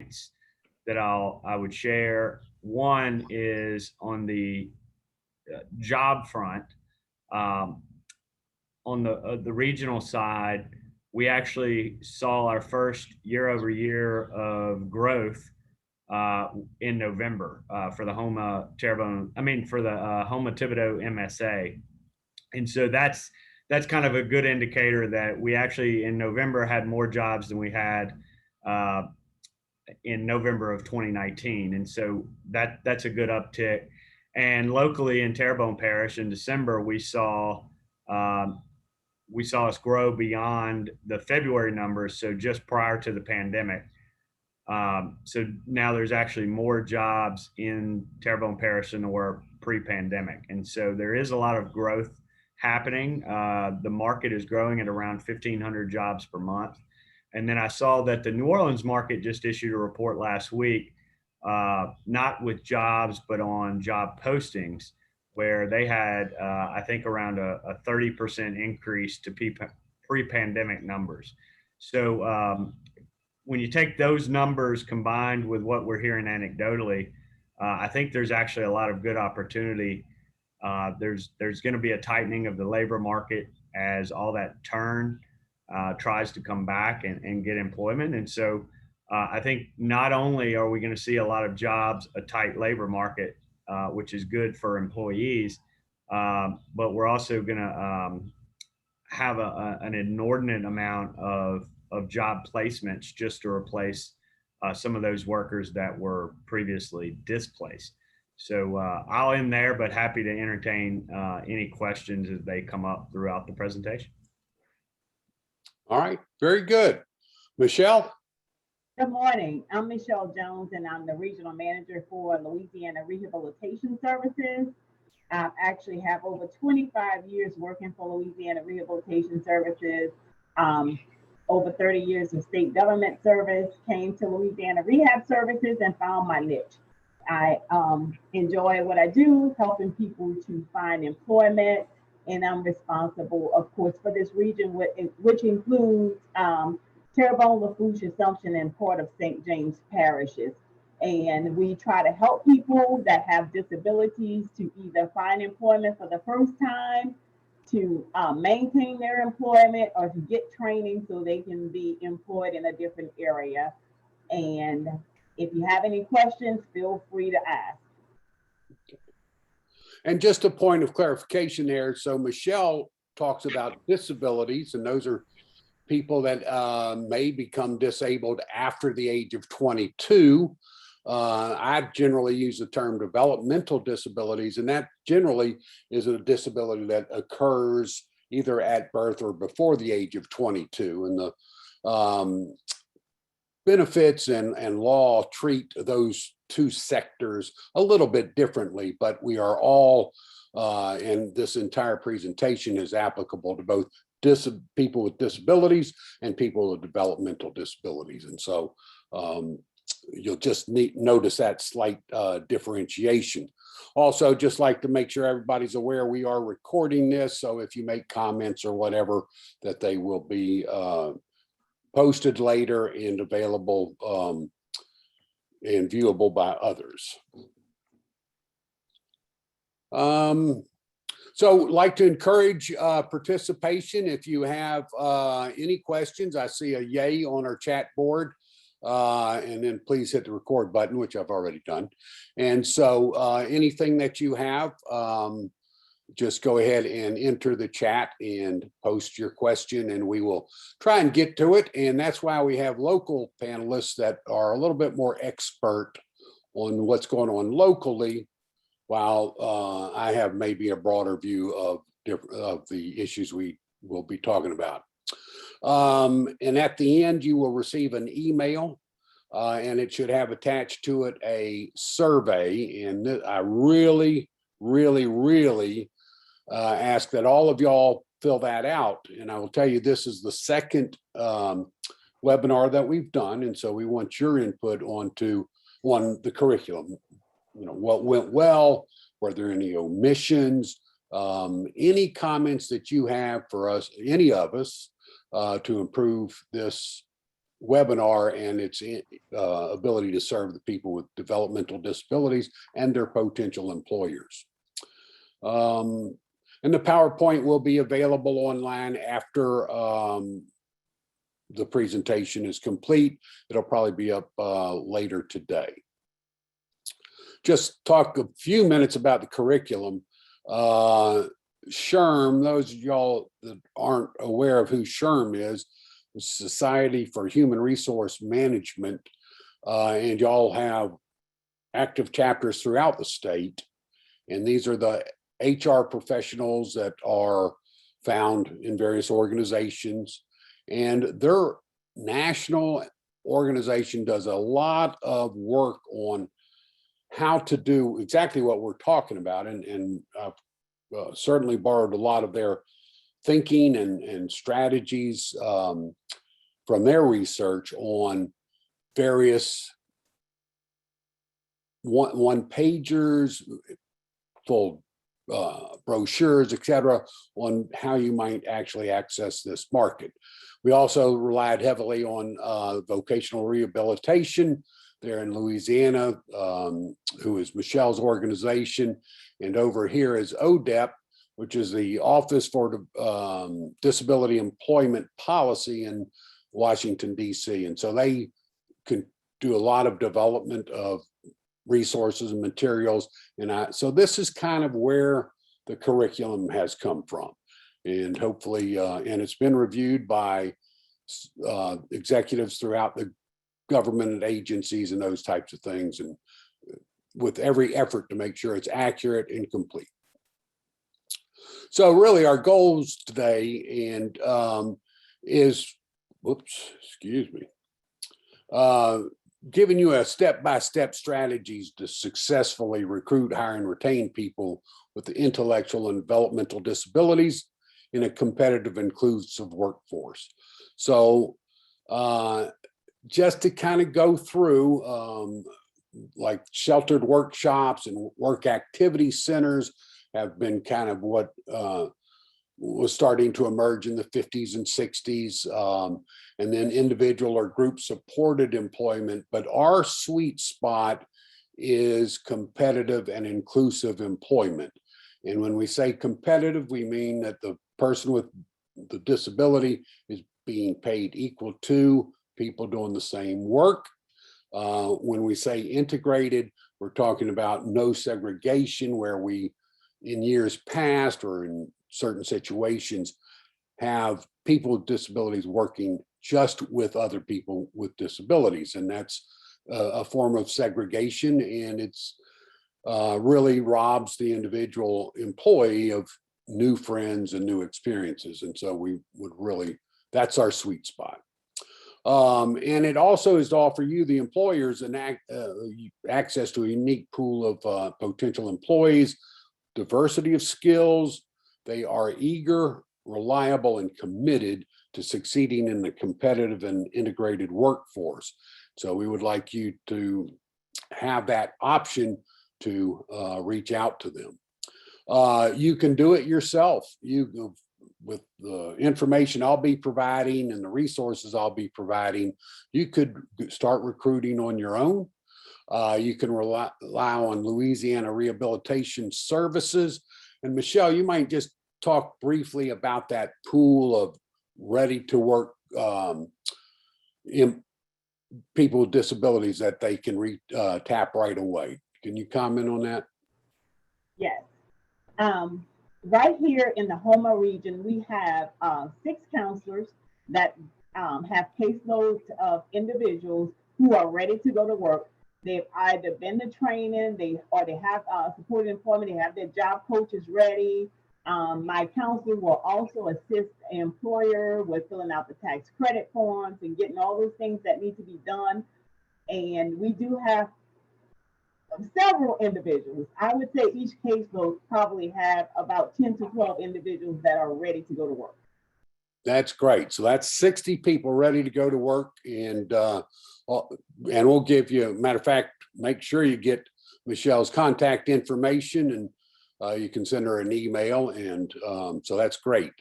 points that I would share. One is on the job front. Um, on the regional side, we actually saw our first year over year of growth in November for the Homa Terrebonne. I mean, for the Homa Thibodeau MSA, and so that's kind of a good indicator that we actually in November had more jobs than we had uh, in November of 2019, and so that's a good uptick. And locally in Terrebonne Parish in December, um, we saw us grow beyond the February numbers, so just prior to the pandemic. So now there's actually more jobs in Terrebonne Parish than there were pre-pandemic, and so there is a lot of growth happening. The market is growing at around 1,500 jobs per month. And then I saw that the New Orleans market just issued a report last week, not with jobs, but on job postings, where they had, I think, around a 30% increase to pre-pandemic numbers. So when you take those numbers combined with what we're hearing anecdotally, I think there's actually a lot of good opportunity. There's going to be a tightening of the labor market as all that turn tries to come back and get employment. And so I think not only are we going to see a lot of jobs, a tight labor market, which is good for employees, but we're also going to have an inordinate amount of job placements just to replace some of those workers that were previously displaced. So I'll end there, but happy to entertain any questions as they come up throughout the presentation. All right, very good. Michelle? Good morning. I'm Michelle Jones, and I'm the regional manager for Louisiana Rehabilitation Services. I actually have over 25 years working for Louisiana Rehabilitation Services, over 30 years of state government service, came to Louisiana Rehab Services and found my niche. I enjoy what I do, helping people to find employment, and I'm responsible, of course, for this region, which includes Terrebonne, Lafourche, Assumption, and Port of St. James parishes. And we try to help people that have disabilities to either find employment for the first time, to maintain their employment, or to get training so they can be employed in a different area. And if you have any questions, feel free to ask. And just a point of clarification there. So Michelle talks about disabilities, and those are people that may become disabled after the age of 22. I generally use the term developmental disabilities, and that generally is a disability that occurs either at birth or before the age of 22. And the benefits and law treat those two sectors a little bit differently, but we are all, and this entire presentation is applicable to both people with disabilities and people with developmental disabilities. And so you'll just notice that slight differentiation. Also, just like to make sure everybody's aware, we are recording this. So if you make comments or whatever, that they will be posted later and available and viewable by others. So like to encourage participation. If you have any questions, I see a yay on our chat board. And then please hit the record button, which I've already done. And so anything that you have, just go ahead and enter the chat and post your question, and we will try and get to it. And that's why we have local panelists that are a little bit more expert on what's going on locally, while I have maybe a broader view of the issues we will be talking about. And at the end, you will receive an email, and it should have attached to it a survey. And I really ask that all of y'all fill that out. And I will tell you, this is the second webinar that we've done. And so we want your input on the curriculum. You know, what went well, were there any omissions, any comments that you have for us, any of us, to improve this webinar and its ability to serve the people with developmental disabilities and their potential employers. And the PowerPoint will be available online after the presentation is complete. It'll probably be up later today. Just talk a few minutes about the curriculum. SHRM, those of y'all that aren't aware of who SHRM is, the Society for Human Resource Management, and y'all have active chapters throughout the state. And these are the HR professionals that are found in various organizations. And their national organization does a lot of work on how to do exactly what we're talking about. And I've certainly borrowed a lot of their thinking and strategies from their research on various one-pagers, full brochures, etc., on how you might actually access this market. We also relied heavily on vocational rehabilitation there in Louisiana, who is Michelle's organization, and over here is ODEP, which is the Office for Disability Employment Policy in Washington, D.C. And so they can do a lot of development of resources and materials. And so this is kind of where the curriculum has come from. And hopefully, and it's been reviewed by executives throughout the government and agencies and those types of things, and with every effort to make sure it's accurate and complete. So really our goals today and is, whoops, excuse me, giving you a step-by-step strategies to successfully recruit, hire, and retain people with intellectual and developmental disabilities in a competitive, inclusive workforce. So just to kind of go through, like sheltered workshops and work activity centers have been kind of what was starting to emerge in the 50s and 60s, and then individual or group supported employment. But our sweet spot is competitive and inclusive employment. And when we say competitive, we mean that the person with the disability is being paid equal to people doing the same work. When we say integrated, we're talking about no segregation, where we, in years past or in certain situations, have people with disabilities working just with other people with disabilities. And that's a form of segregation, and it's really robs the individual employee of new friends and new experiences. And so we would really, that's our sweet spot. And it also is to offer you, the employers, an access to a unique pool of potential employees, diversity of skills. They are eager, reliable, and committed to succeeding in the competitive and integrated workforce. So we would like you to have that option to reach out to them. You can do it yourself. With the information I'll be providing and the resources I'll be providing, you could start recruiting on your own. You can rely on Louisiana Rehabilitation Services. And Michelle, you might just talk briefly about that pool of ready to work people with disabilities that they can tap right away. Can you comment on that? Yes. Right here in the Houma region, we have 6 counselors that have caseloads of individuals who are ready to go to work. They've either been to training, they have supported employment, they have their job coaches ready. My counselor will also assist an employer with filling out the tax credit forms and getting all those things that need to be done. And we do have several individuals. I would say each caseload probably have about 10 to 12 individuals that are ready to go to work. That's great. So that's 60 people ready to go to work, and we'll give you, matter of fact, make sure you get Michelle's contact information, and you can send her an email, and so that's great.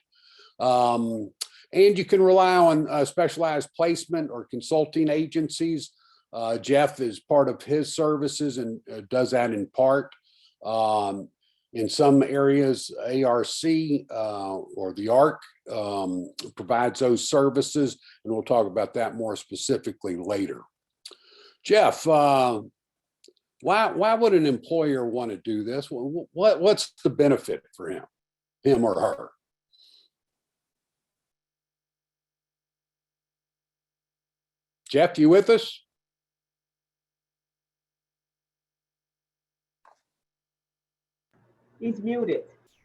And And you can rely on specialized placement or consulting agencies. Jeff is part of his services and does that in part. In some areas, ARC or the ARC provides those services, and we'll talk about that more specifically later. Jeff, why would an employer want to do this? What's the benefit for him or her? Jeff, you with us? He's muted.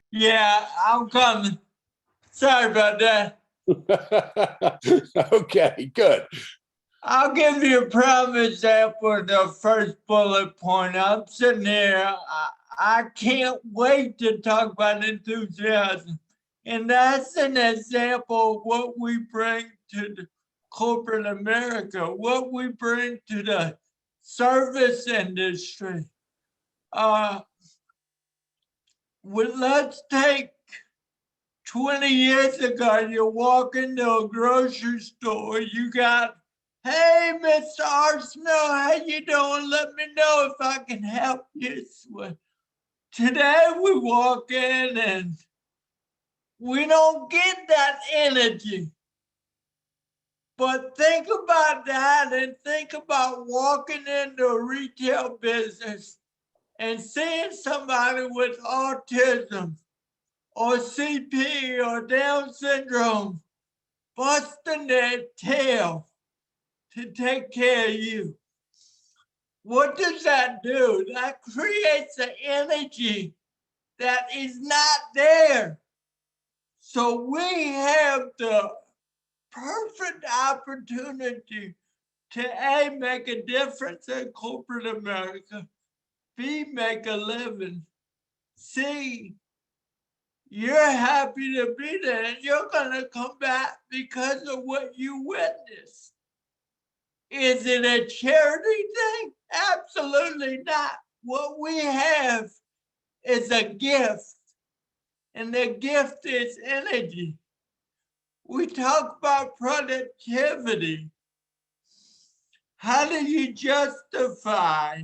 Yeah, I'm coming. Sorry about that. Okay, good. I'll give you a prime example of the first bullet point. I'm sitting here. I can't wait to talk about enthusiasm. And that's an example of what we bring to the corporate America, what we bring to the service industry. Well, let's take 20 years ago, you walk into a grocery store, you got, hey, Mr. Arsenal, how you doing? Let me know if I can help you. Today we walk in and we don't get that energy. But think about that and think about walking into a retail business and seeing somebody with autism or CP or Down syndrome busting their tail to take care of you. What does that do? That creates an energy that is not there. So we have the perfect opportunity to A, make a difference in corporate America, B, make a living, C, you're happy to be there and you're gonna come back because of what you witnessed. Is it a charity thing? Absolutely not. What we have is a gift, and the gift is energy. We talk about productivity. How do you justify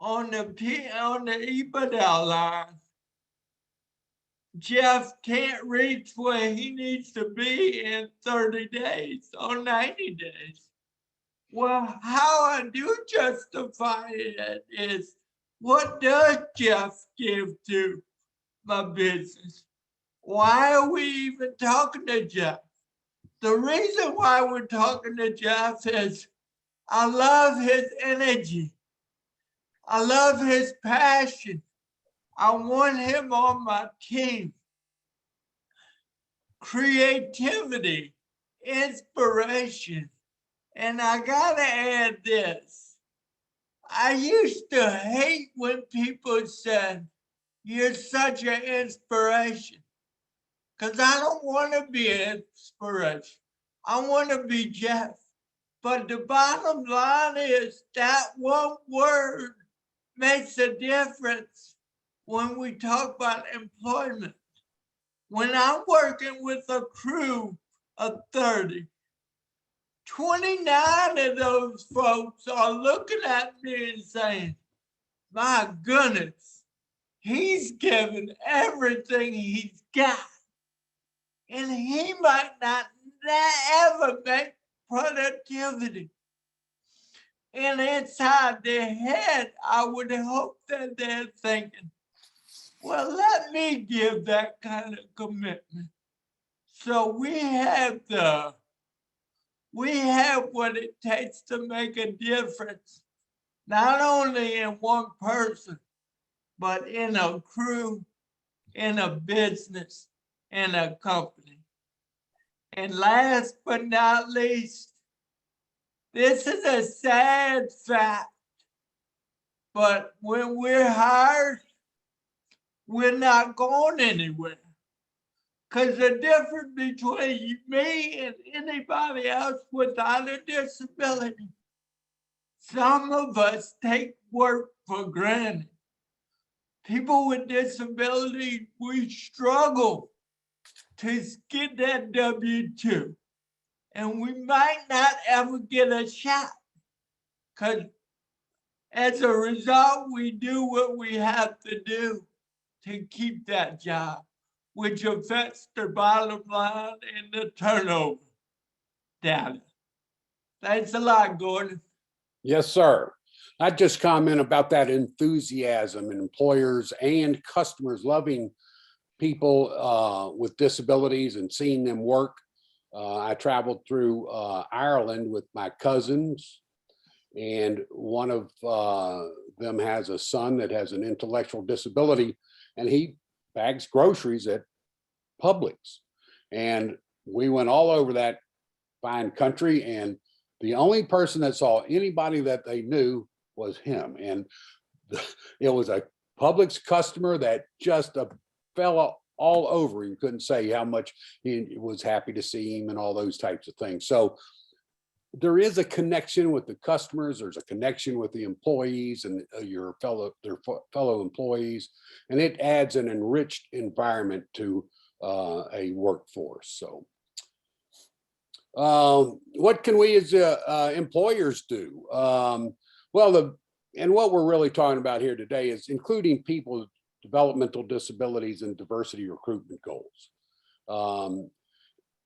on the EBITDA line? Jeff can't reach where he needs to be in 30 days or 90 days. Well, how I do justify it is, what does Jeff give to my business? Why are we even talking to Jeff? The reason why we're talking to Jeff is I love his energy. I love his passion. I want him on my team. Creativity, inspiration. And I gotta add this. I used to hate when people said, you're such an inspiration. Because I don't want to be an inspiration. I want to be Jeff. But the bottom line is that one word makes a difference when we talk about employment. When I'm working with a crew of 30, 29 of those folks are looking at me and saying, my goodness, he's given everything he's got. And he might not ever make productivity. And inside their head, I would hope that they're thinking, well, let me give that kind of commitment. So we have what it takes to make a difference, not only in one person, but in a crew, in a business, in a company. And last but not least, this is a sad fact, but when we're hired, we're not going anywhere. Because the difference between me and anybody else without a disability, some of us take work for granted. People with disability, we struggle to get that W-2. And we might not ever get a shot, because as a result, we do what we have to do to keep that job, which affects the bottom line and the turnover data. Thanks a lot, Gordon. Yes, sir. I just comment about that enthusiasm and employers and customers loving people with disabilities and seeing them work. I traveled through Ireland with my cousins, and one of them has a son that has an intellectual disability, and he bags groceries at Publix. And we went all over that fine country, and the only person that saw anybody that they knew was him. And it was a Publix customer that just fell all over him, couldn't say how much he was happy to see him and all those types of things. So there is a connection with the customers, there's a connection with the employees and their fellow employees, and it adds an enriched environment to a workforce. So what can we as employers do? And what we're really talking about here today is including people with developmental disabilities and diversity recruitment goals.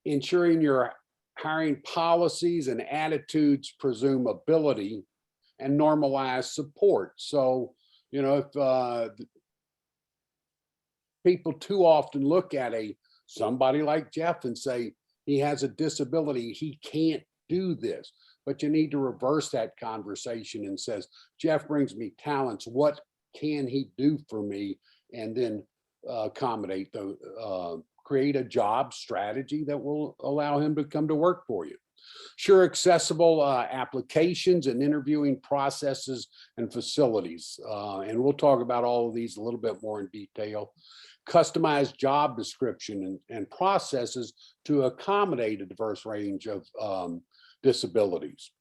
Ensuring your hiring policies and attitudes presume ability and normalize support. So, you know, if people too often look at somebody like Jeff and say, he has a disability, he can't do this. But you need to reverse that conversation and says, Jeff brings me talents, what can he do for me? And then accommodate create a job strategy that will allow him to come to work for you. Sure, accessible applications and interviewing processes and facilities. And we'll talk about all of these a little bit more in detail. Customized job description and processes to accommodate a diverse range of disabilities.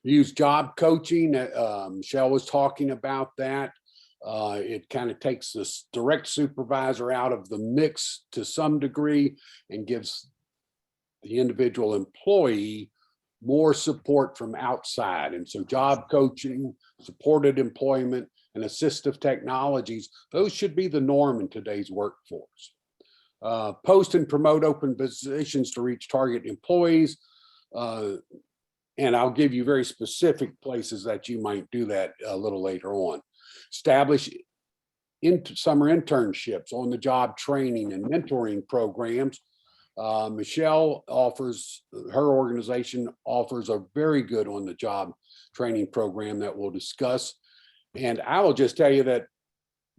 Use job coaching. Michelle was talking about that. It kind of takes this direct supervisor out of the mix to some degree and gives the individual employee more support from outside. And so job coaching, supported employment, and assistive technologies, those should be the norm in today's workforce. Post and promote open positions to reach target employees. And I'll give you very specific places that you might do that a little later on. Establish summer internships, on the job training and mentoring programs. Michelle offers, her organization offers a very good on the job training program that we'll discuss. And I will just tell you that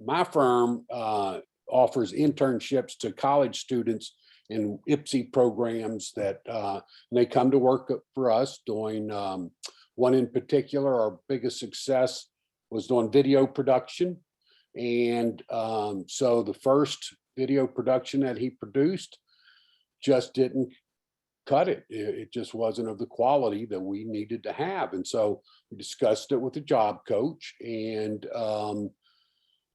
my firm offers internships to college students in IPSI programs that they come to work for us doing one in particular. Our biggest success was doing video production. And so the first video production that he produced just didn't cut it. It just wasn't of the quality that we needed to have. And so we discussed it with the job coach, and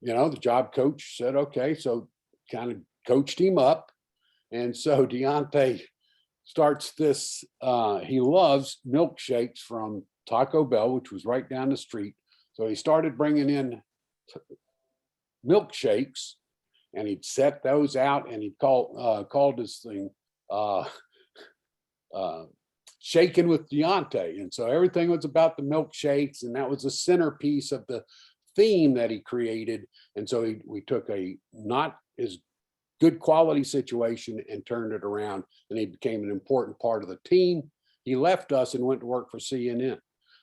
you know, the job coach said, okay, so kind of coached him up. And so Deontay starts this, he loves milkshakes from Taco Bell, which was right down the street. So he started bringing in milkshakes, and he'd set those out, and he called this thing Shaking with Deontay. And so everything was about the milkshakes, and that was the centerpiece of the theme that he created. And so we took a not as good quality situation and turned it around, and he became an important part of the team. He left us and went to work for CNN.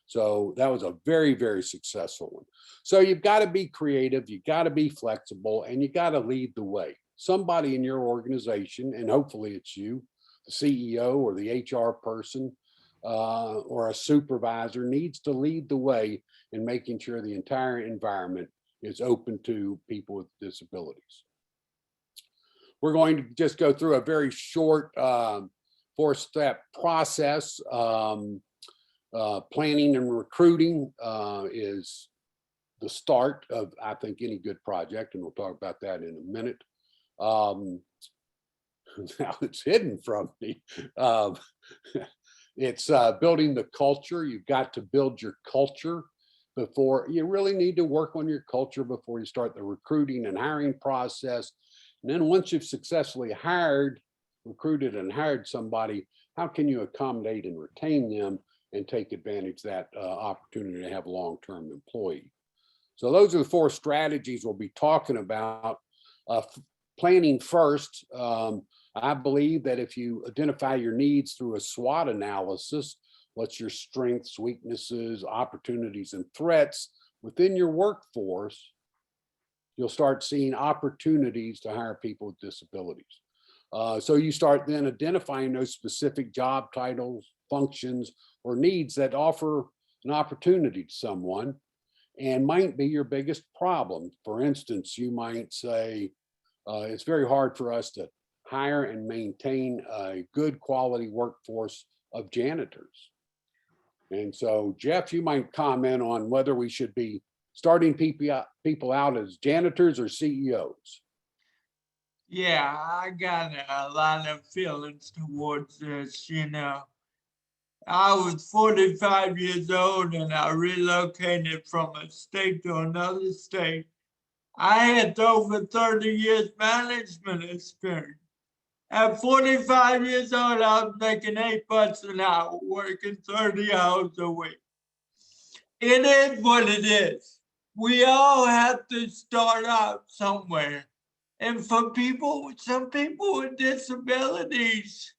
So that was a very, very successful one. So you've got to be creative, you got to be flexible, and you got to lead the way. Somebody in your organization, and hopefully it's you, the CEO or the HR person or a supervisor, needs to lead the way in making sure the entire environment is open to people with disabilities. We're going to just go through a very short 4-step process. Planning and recruiting is the start of, I think, any good project, and we'll talk about that in a minute. now it's hidden from me. Um, it's building the culture. You've got to build your culture before you really need to work on your culture before you start the recruiting and hiring process. And then once you've successfully recruited and hired somebody, how can you accommodate and retain them and take advantage of that opportunity to have a long-term employee? So those are the 4 strategies we'll be talking about. Planning first. I believe that if you identify your needs through a SWOT analysis, what's your strengths, weaknesses, opportunities, and threats within your workforce, you'll start seeing opportunities to hire people with disabilities. So you start then identifying those specific job titles, functions, or needs that offer an opportunity to someone and might be your biggest problem. For instance, you might say, it's very hard for us to hire and maintain a good quality workforce of janitors. And so, Jeff, you might comment on whether we should be starting people out as janitors or CEOs. Yeah, I got a lot of feelings towards this, you know. I was 45 years old and I relocated from a state to another state. I had over 30 years management experience. At 45 years old, I was making $8 an hour, working 30 hours a week. It is what it is. We all have to start out somewhere. And for people, some people with disabilities,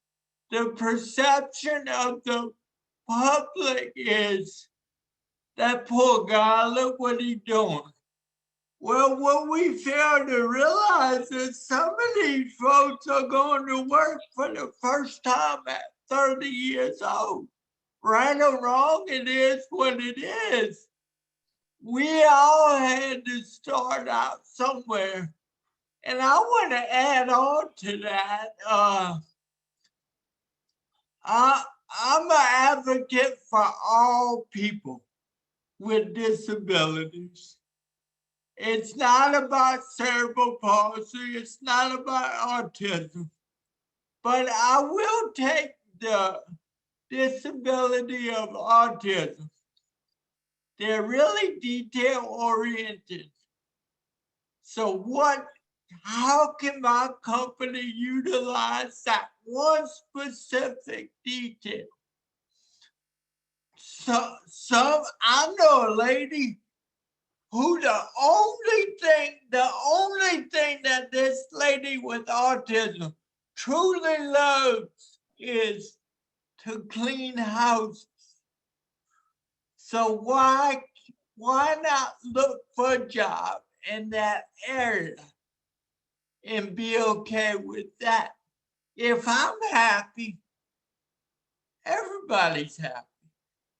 the perception of the public is that poor guy, look what he's doing. Well, what we fail to realize is some of these folks are going to work for the first time at 30 years old. Right or wrong, it is what it is. We all had to start out somewhere. And I want to add on to that. I'm an advocate for all people with disabilities. It's not about cerebral palsy. It's not about autism. But I will take the disability of autism. They're really detail oriented. So how can my company utilize that one specific detail? So I know a lady who the only thing that this lady with autism truly loves is to clean houses. So why not look for a job in that area and be okay with that? If I'm happy, everybody's happy.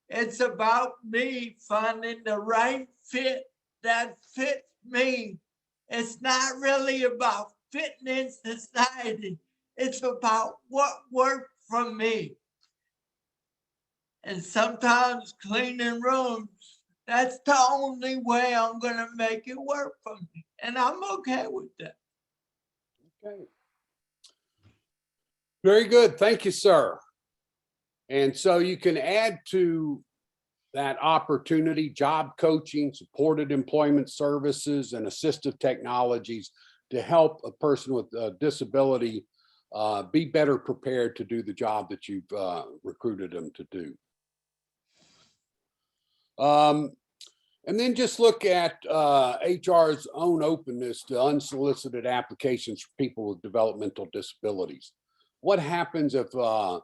It's about me finding the right fit that fits me. It's not really about fitting in society. It's about what works for me. And sometimes cleaning rooms, that's the only way I'm going to make it work for me. And I'm okay with that. Okay. Very good. Thank you, sir. And so you can add to that opportunity, job coaching, supported employment services, and assistive technologies to help a person with a disability be better prepared to do the job that you've recruited them to do. And then just look at HR's own openness to unsolicited applications for people with developmental disabilities. What happens if a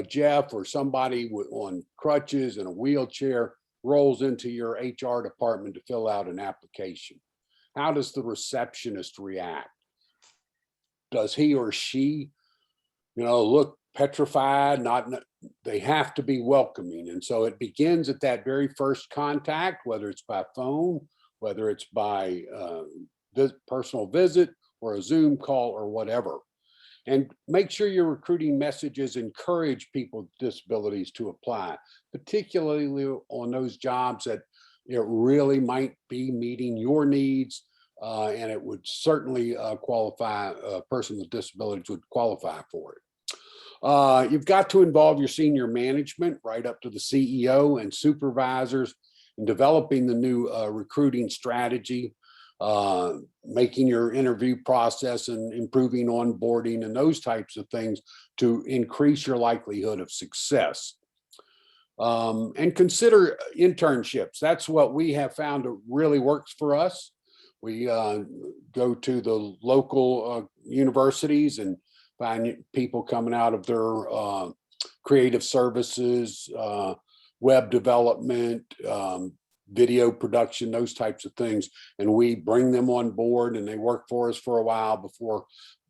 Jeff or somebody on crutches and a wheelchair rolls into your HR department to fill out an application? How does the receptionist react? Does he or she, look petrified? They have to be welcoming. And so it begins at that very first contact, whether it's by phone, whether it's by personal visit or a Zoom call or whatever. And make sure your recruiting messages encourage people with disabilities to apply, particularly on those jobs that really might be meeting your needs, and it would certainly qualify, a person with disabilities would qualify for it. You've got to involve your senior management right up to the CEO and supervisors in developing the new recruiting strategy, making your interview process and improving onboarding and those types of things to increase your likelihood of success. And consider internships. That's what we have found really works for us. We go to the local universities and find people coming out of their creative services, web development, video production, those types of things. And we bring them on board and they work for us for a while before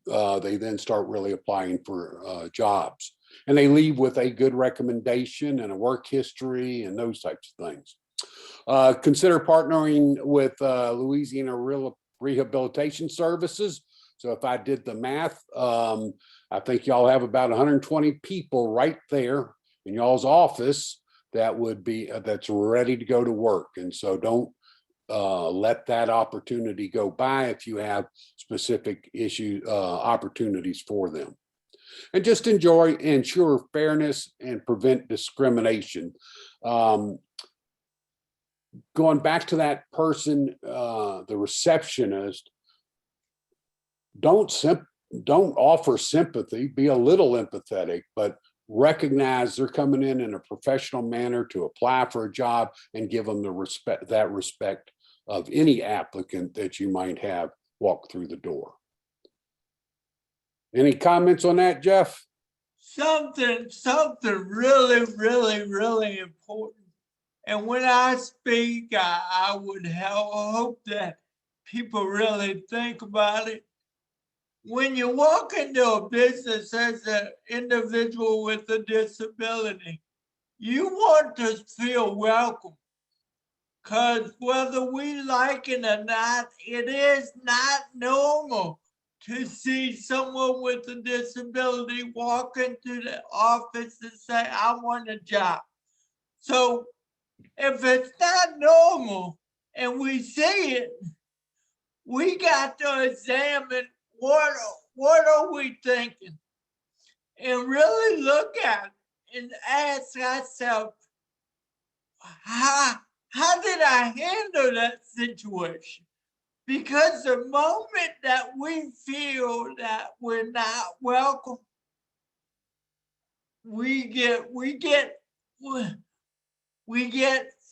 they then start really applying for jobs. And they leave with a good recommendation and a work history and those types of things. Consider partnering with Louisiana Rehabilitation Services. So if I did the math, I think y'all have about 120 people right there in y'all's office that would be that's ready to go to work. And so don't let that opportunity go by if you have specific opportunities for them. And just ensure fairness and prevent discrimination. Going back to that person, the receptionist, don't offer sympathy, be a little empathetic, but recognize they're coming in a professional manner to apply for a job and give them the respect of any applicant that you might have walk through the door. Any comments on that, Jeff? Something really, really, really important. And when I speak, I would hope that people really think about it. When you walk into a business as an individual with a disability, you want to feel welcome. Because whether we like it or not, it is not normal to see someone with a disability walk into the office and say, I want a job. So if it's not normal and we see it, we got to examine what are we thinking and really look at it and ask ourselves, how did I handle that situation? Because the moment that we feel that we're not welcome, we get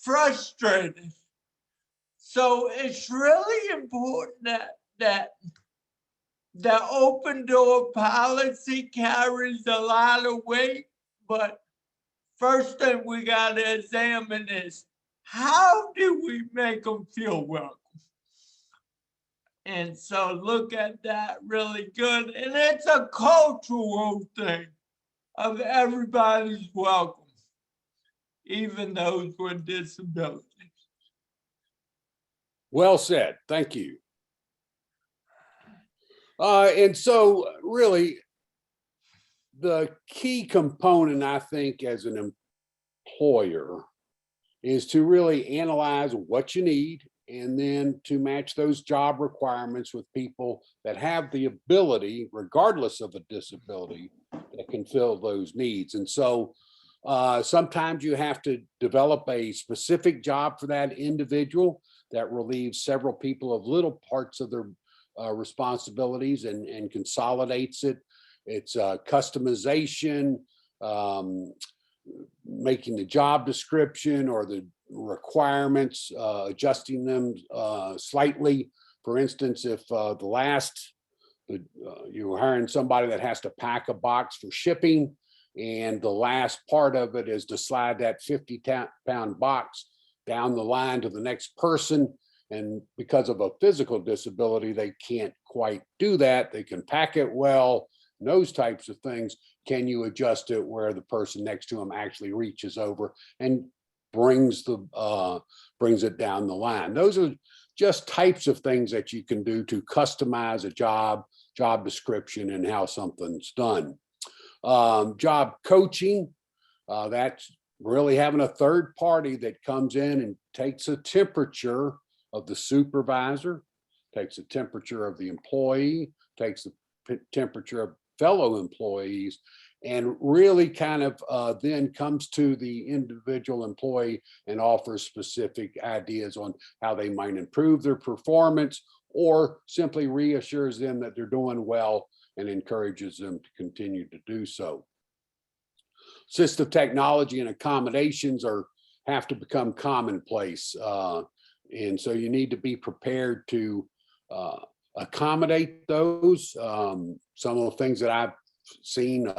frustrated. So it's really important that the open door policy carries a lot of weight, but first thing we got to examine is how do we make them feel welcome? And so look at that really good. And it's a cultural thing of everybody's welcome, even those with disabilities. Well said. Thank you. And so really, the key component, I think, as an employer is to really analyze what you need and then to match those job requirements with people that have the ability, regardless of a disability, that can fill those needs. And so sometimes you have to develop a specific job for that individual that relieves several people of little parts of their responsibilities and consolidates it. It's customization, making the job description or the requirements, adjusting them slightly. For instance, if you're hiring somebody that has to pack a box for shipping, and the last part of it is to slide that 50-pound box down the line to the next person. And because of a physical disability, they can't quite do that. They can pack it well, and those types of things. Can you adjust it where the person next to them actually reaches over and brings it down the line? Those are just types of things that you can do to customize a job description and how something's done. Job coaching, that's really having a third party that comes in and takes a temperature of the supervisor, takes the temperature of the employee, takes the temperature of fellow employees, and really kind of then comes to the individual employee and offers specific ideas on how they might improve their performance, or simply reassures them that they're doing well and encourages them to continue to do so. Assistive technology and accommodations have to become commonplace. And so you need to be prepared to accommodate those. Some of the things that I've seen,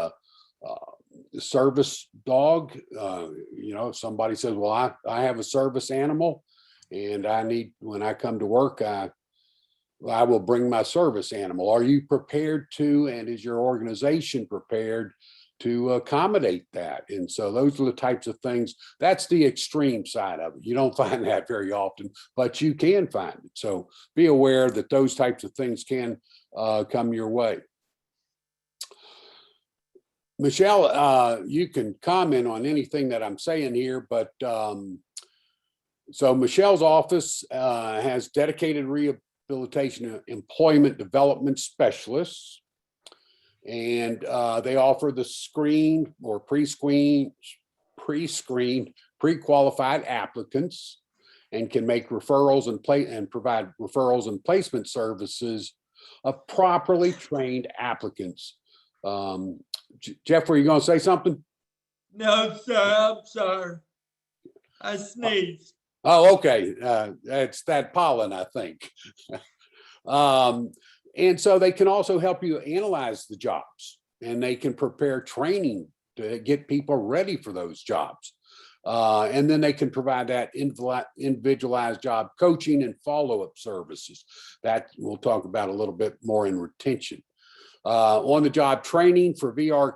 service dog, if somebody says, well, I have a service animal and when I come to work, I will bring my service animal. Are you prepared to, and is your organization prepared to accommodate that? And so those are the types of things, that's the extreme side of it. You don't find that very often, but you can find it. So be aware that those types of things can come your way. Michelle, you can comment on anything that I'm saying here, but so Michelle's office has dedicated rehabilitation employment development specialists, and they offer the screened or pre-screened, pre-qualified applicants, and can make referrals and provide referrals and placement services of properly trained applicants. Jeff, were you going to say something? No, sir, I'm sorry. I sneezed. Oh, okay. It's that pollen, I think. And so they can also help you analyze the jobs, and they can prepare training to get people ready for those jobs. And then they can provide that individualized job coaching and follow-up services. That we'll talk about a little bit more in retention. On-the-job training for VR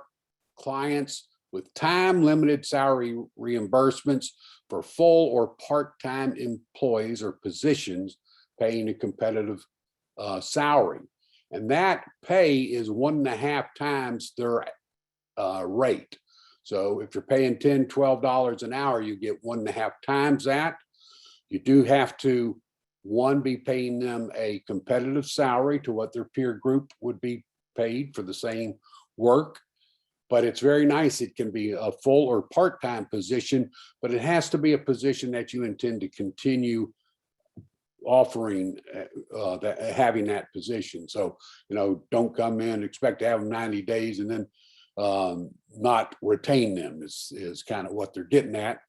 clients with time-limited salary reimbursements for full or part-time employees or positions paying a competitive salary. And that pay is 1.5 times their rate. So if you're paying $10, $12 an hour, you get 1.5 times that. You do have to, one, be paying them a competitive salary to what their peer group would be paid for the same work. But it's very nice. It can be a full or part-time position, but it has to be a position that you intend to continue offering, having that position. So, don't come in, expect to have them 90 days and then not retain them is kind of what they're getting at.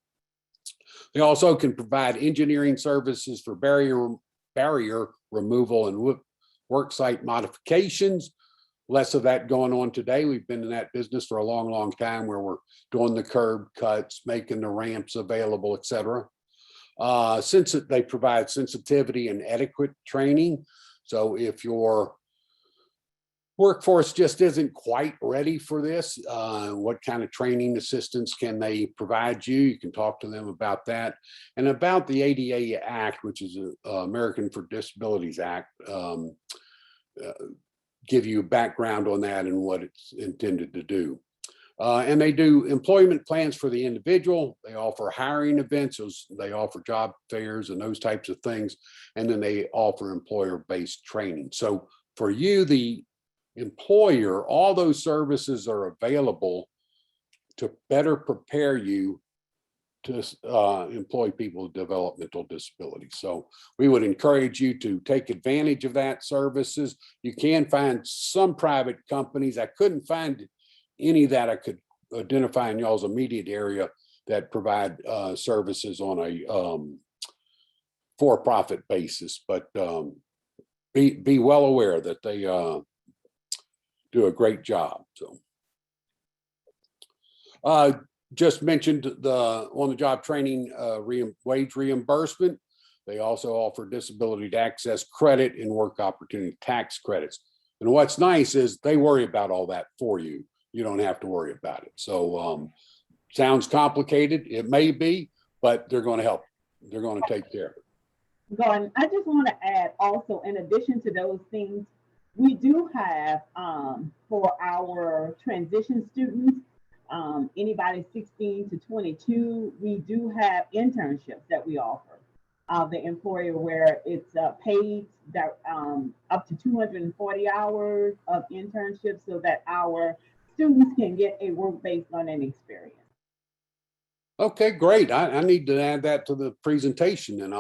They also can provide engineering services for barrier removal and work site modifications. Less of that going on today. We've been in that business for a long, long time, where we're doing the curb cuts, making the ramps available, et cetera. Since they provide sensitivity and etiquette training. So if your workforce just isn't quite ready for this, what kind of training assistance can they provide you? You can talk to them about that. And about the ADA Act, which is the American for Disabilities Act, give you background on that and what it's intended to do. And they do employment plans for the individual. They offer hiring events. They offer job fairs and those types of things. And then they offer employer-based training. So for you, the employer, all those services are available to better prepare you to employ people with developmental disabilities. So we would encourage you to take advantage of that services. You can find some private companies. I couldn't find any that I could identify in y'all's immediate area that provide services on a for-profit basis, but be well aware that they do a great job. So just mentioned the on-the-job training wage reimbursement. They also offer disability to access credit and work opportunity tax credits. And what's nice is they worry about all that for you. You don't have to worry about it. So sounds complicated. It may be, but they're going to help. They're going to take care of it. Gordon, I just want to add also, in addition to those things, we do have for our transition students, anybody 16 to 22, we do have internships that we offer. the employer where it's paid that up to 240 hours of internship so that our students can get a work-based learning experience. Okay, great. I need to add that to the presentation, and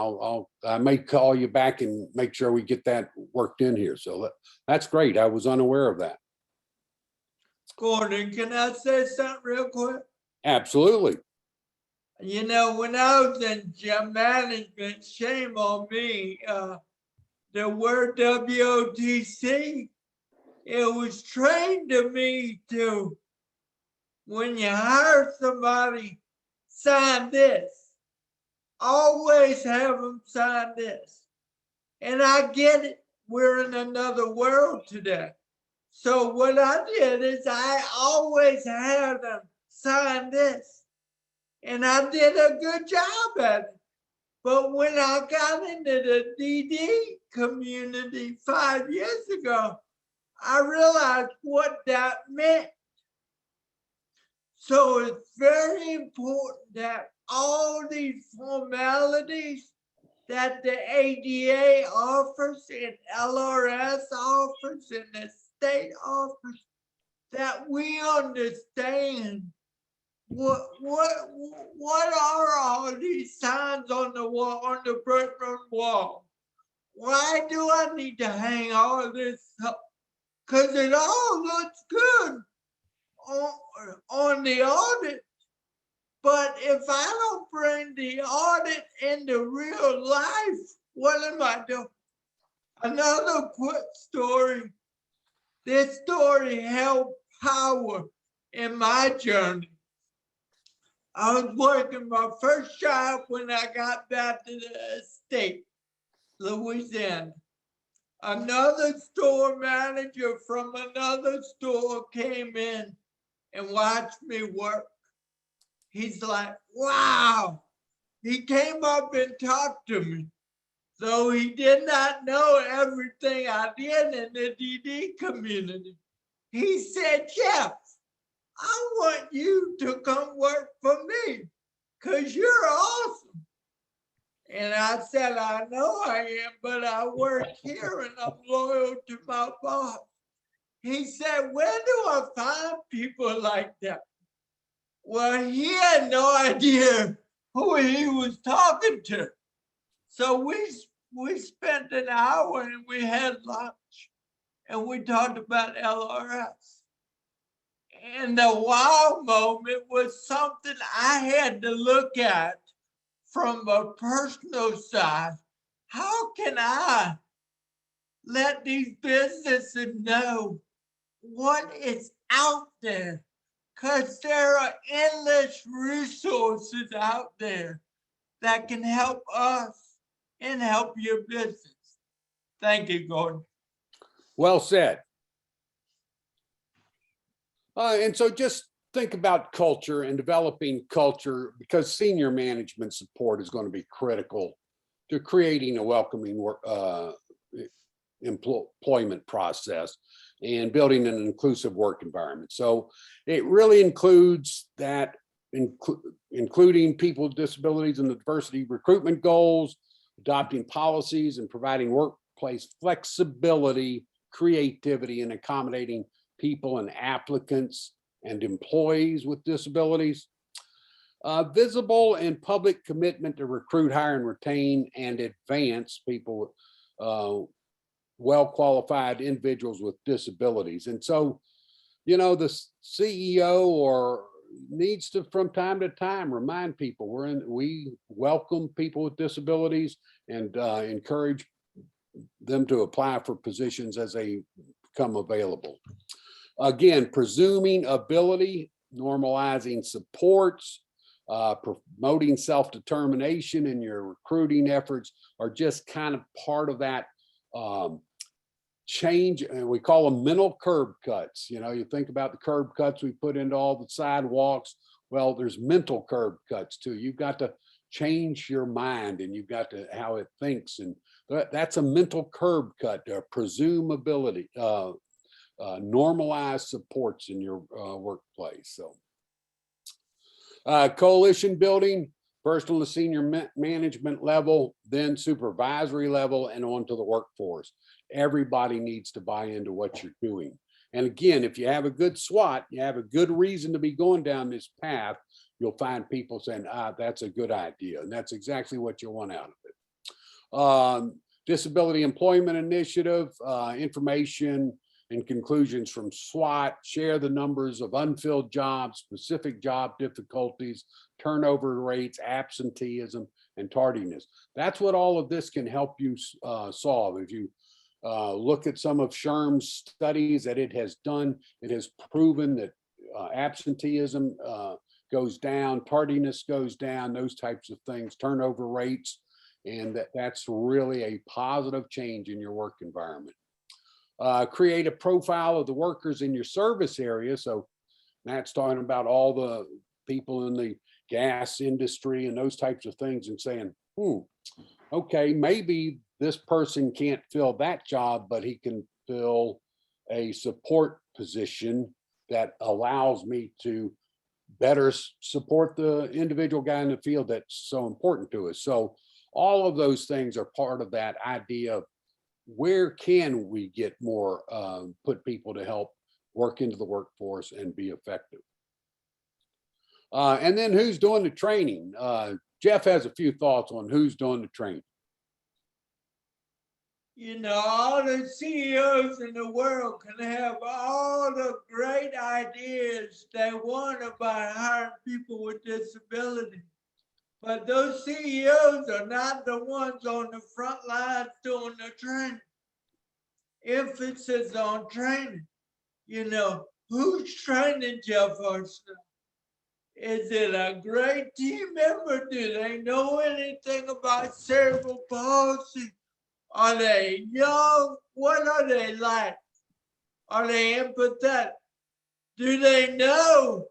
I may call you back and make sure we get that worked in here. So that's great. I was unaware of that. Gordon, can I say something real quick? Absolutely. You know, when I was in gym management, shame on me, the word WOTC, it was trained to me to, when you hire somebody, sign this. Always have them sign this. And I get it. We're in another world today. So what I did is I always had them sign this. And I did a good job at it. But when I got into the DD community 5 years ago, I realized what that meant. So it's very important that all these formalities that the ADA offers and LRS offers and the state offers, that we understand what are all these signs on the wall, on the brick wall? Why do I need to hang all this up? Because it all looks good on the audit. But if I don't bring the audit into real life, what am I doing? Another quick story. This story held power in my journey. I was working my first job when I got back to the state, Louisiana. Another store manager from another store came in and watched me work. He's like, wow. He came up and talked to me. So he did not know everything I did in the DD community. He said, Jeff, I want you to come work for me because you're awesome. And I said, I know I am, but I work here and I'm loyal to my boss. He said, where do I find people like that? Well, he had no idea who he was talking to. So we spent an hour and we had lunch and we talked about LRS. And the wow moment was something I had to look at from a personal side. How can I let these businesses know what is out there? Because there are endless resources out there that can help us and help your business. Thank you, Gordon. Well said. And so just think about culture and developing culture, because senior management support is going to be critical to creating a welcoming employment process and building an inclusive work environment. So it really includes that, including people with disabilities and the diversity recruitment goals, adopting policies and providing workplace flexibility, creativity, and accommodating people and applicants and employees with disabilities. Visible and public commitment to recruit, hire, and retain and advance people, well-qualified individuals with disabilities. And so, you know, the CEO needs to, from time to time, remind people we welcome people with disabilities and encourage them to apply for positions as they become available. Again, presuming ability, normalizing supports, promoting self-determination in your recruiting efforts are just kind of part of that change. And we call them mental curb cuts. You know, you think about the curb cuts we put into all the sidewalks. Well, there's mental curb cuts too. You've got to change your mind and you've got to how it thinks. And that's a mental curb cut, presumability, normalize supports in your workplace. So coalition building, first on the senior management level, then supervisory level, and on to the workforce. Everybody needs to buy into what you're doing. And again, if you have a good SWOT, you have a good reason to be going down this path, you'll find people saying, that's a good idea. And that's exactly what you want out of it. Disability Employment Initiative, information and conclusions from SWOT, share the numbers of unfilled jobs, specific job difficulties, turnover rates, absenteeism, and tardiness. That's what all of this can help you solve. If you look at some of SHRM's studies that it has done, it has proven that absenteeism goes down, tardiness goes down, those types of things, turnover rates, and that's really a positive change in your work environment. Create a profile of the workers in your service area. So Matt's talking about all the people in the gas industry and those types of things and saying, okay, maybe this person can't fill that job, but he can fill a support position that allows me to better support the individual guy in the field that's so important to us. So all of those things are part of that idea of where can we get more, put people to help work into the workforce and be effective. And then who's doing the training? Jeff has a few thoughts on who's doing the training. You know, all the CEOs in the world can have all the great ideas they want about hiring people with disabilities. But those CEOs are not the ones on the front lines doing the training. Emphasis on training. You know, who's training Jeff Arsenault? Is it a great team member? Do they know anything about cerebral palsy? Are they young? What are they like? Are they empathetic? Do they know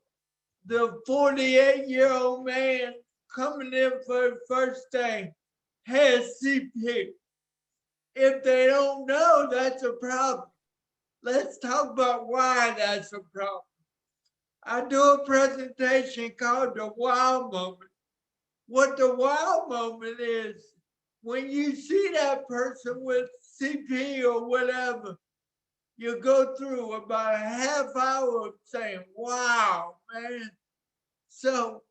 the 48-year-old man coming in for the first day has CP? If they don't know, that's a problem. Let's talk about why that's a problem. I do a presentation called the wow moment. What the wow moment is, when you see that person with CP or whatever, you go through about a half hour of saying, wow, man. So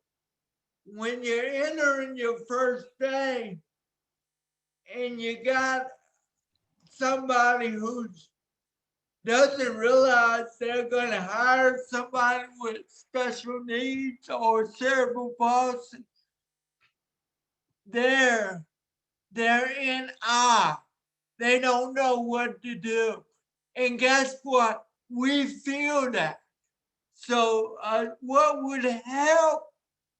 when you're entering your first day and you got somebody who doesn't realize they're going to hire somebody with special needs or cerebral palsy, they're in awe. They don't know what to do. And guess what? We feel that. So what would help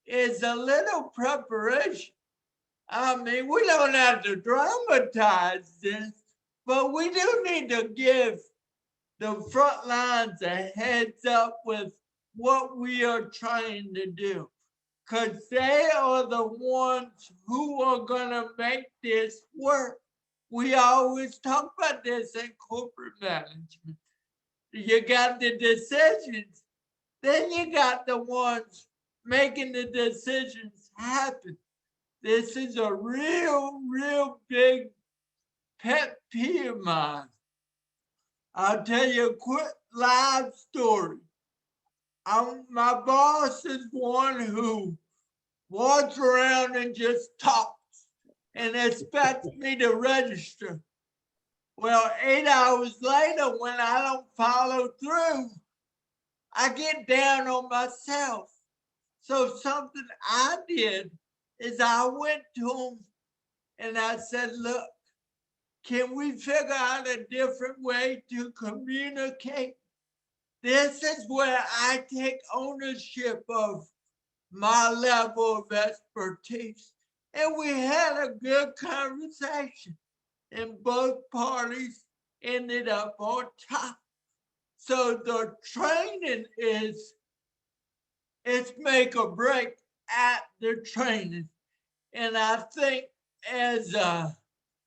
is a little preparation. I mean, we don't have to dramatize this, but we do need to give the front lines a heads up with what we are trying to do, because they are the ones who are going to make this work. We always talk about this in corporate management. You got the decisions, then you got the ones making the decisions happen. This is a real big pet peeve of mine. I'll tell you a quick live story. My boss is one who walks around and just talks and expects me to register. Well, 8 hours later, when I don't follow through, I get down on myself. So something I did is I went to him and I said, look, can we figure out a different way to communicate? This is where I take ownership of my level of expertise. And we had a good conversation, and both parties ended up on top. So the training it's make or break at the training. And I think as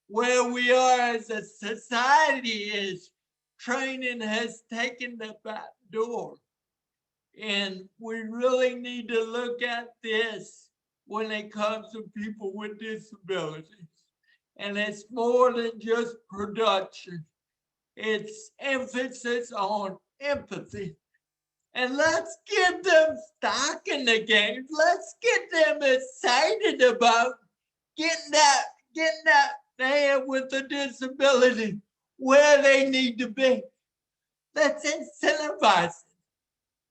where we are as a society is training has taken the back door. And we really need to look at this when it comes to people with disabilities. And it's more than just production. It's emphasis on empathy. And let's get them stock in the game. Let's get them excited about getting that man with a disability where they need to be. Let's incentivize it.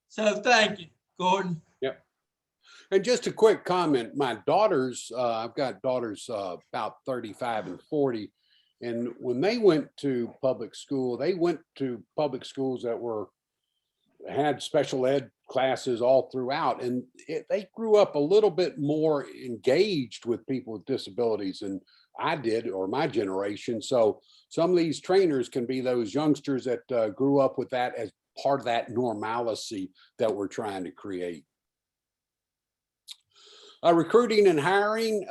So thank you, Gordon. Yep. And just a quick comment, my daughters, I've got daughters about 35 and 40. And when they went to public school, they went to public schools that had special ed classes all throughout. And they grew up a little bit more engaged with people with disabilities than I did, or my generation. So some of these trainers can be those youngsters that grew up with that as part of that normalcy that we're trying to create. Recruiting and hiring,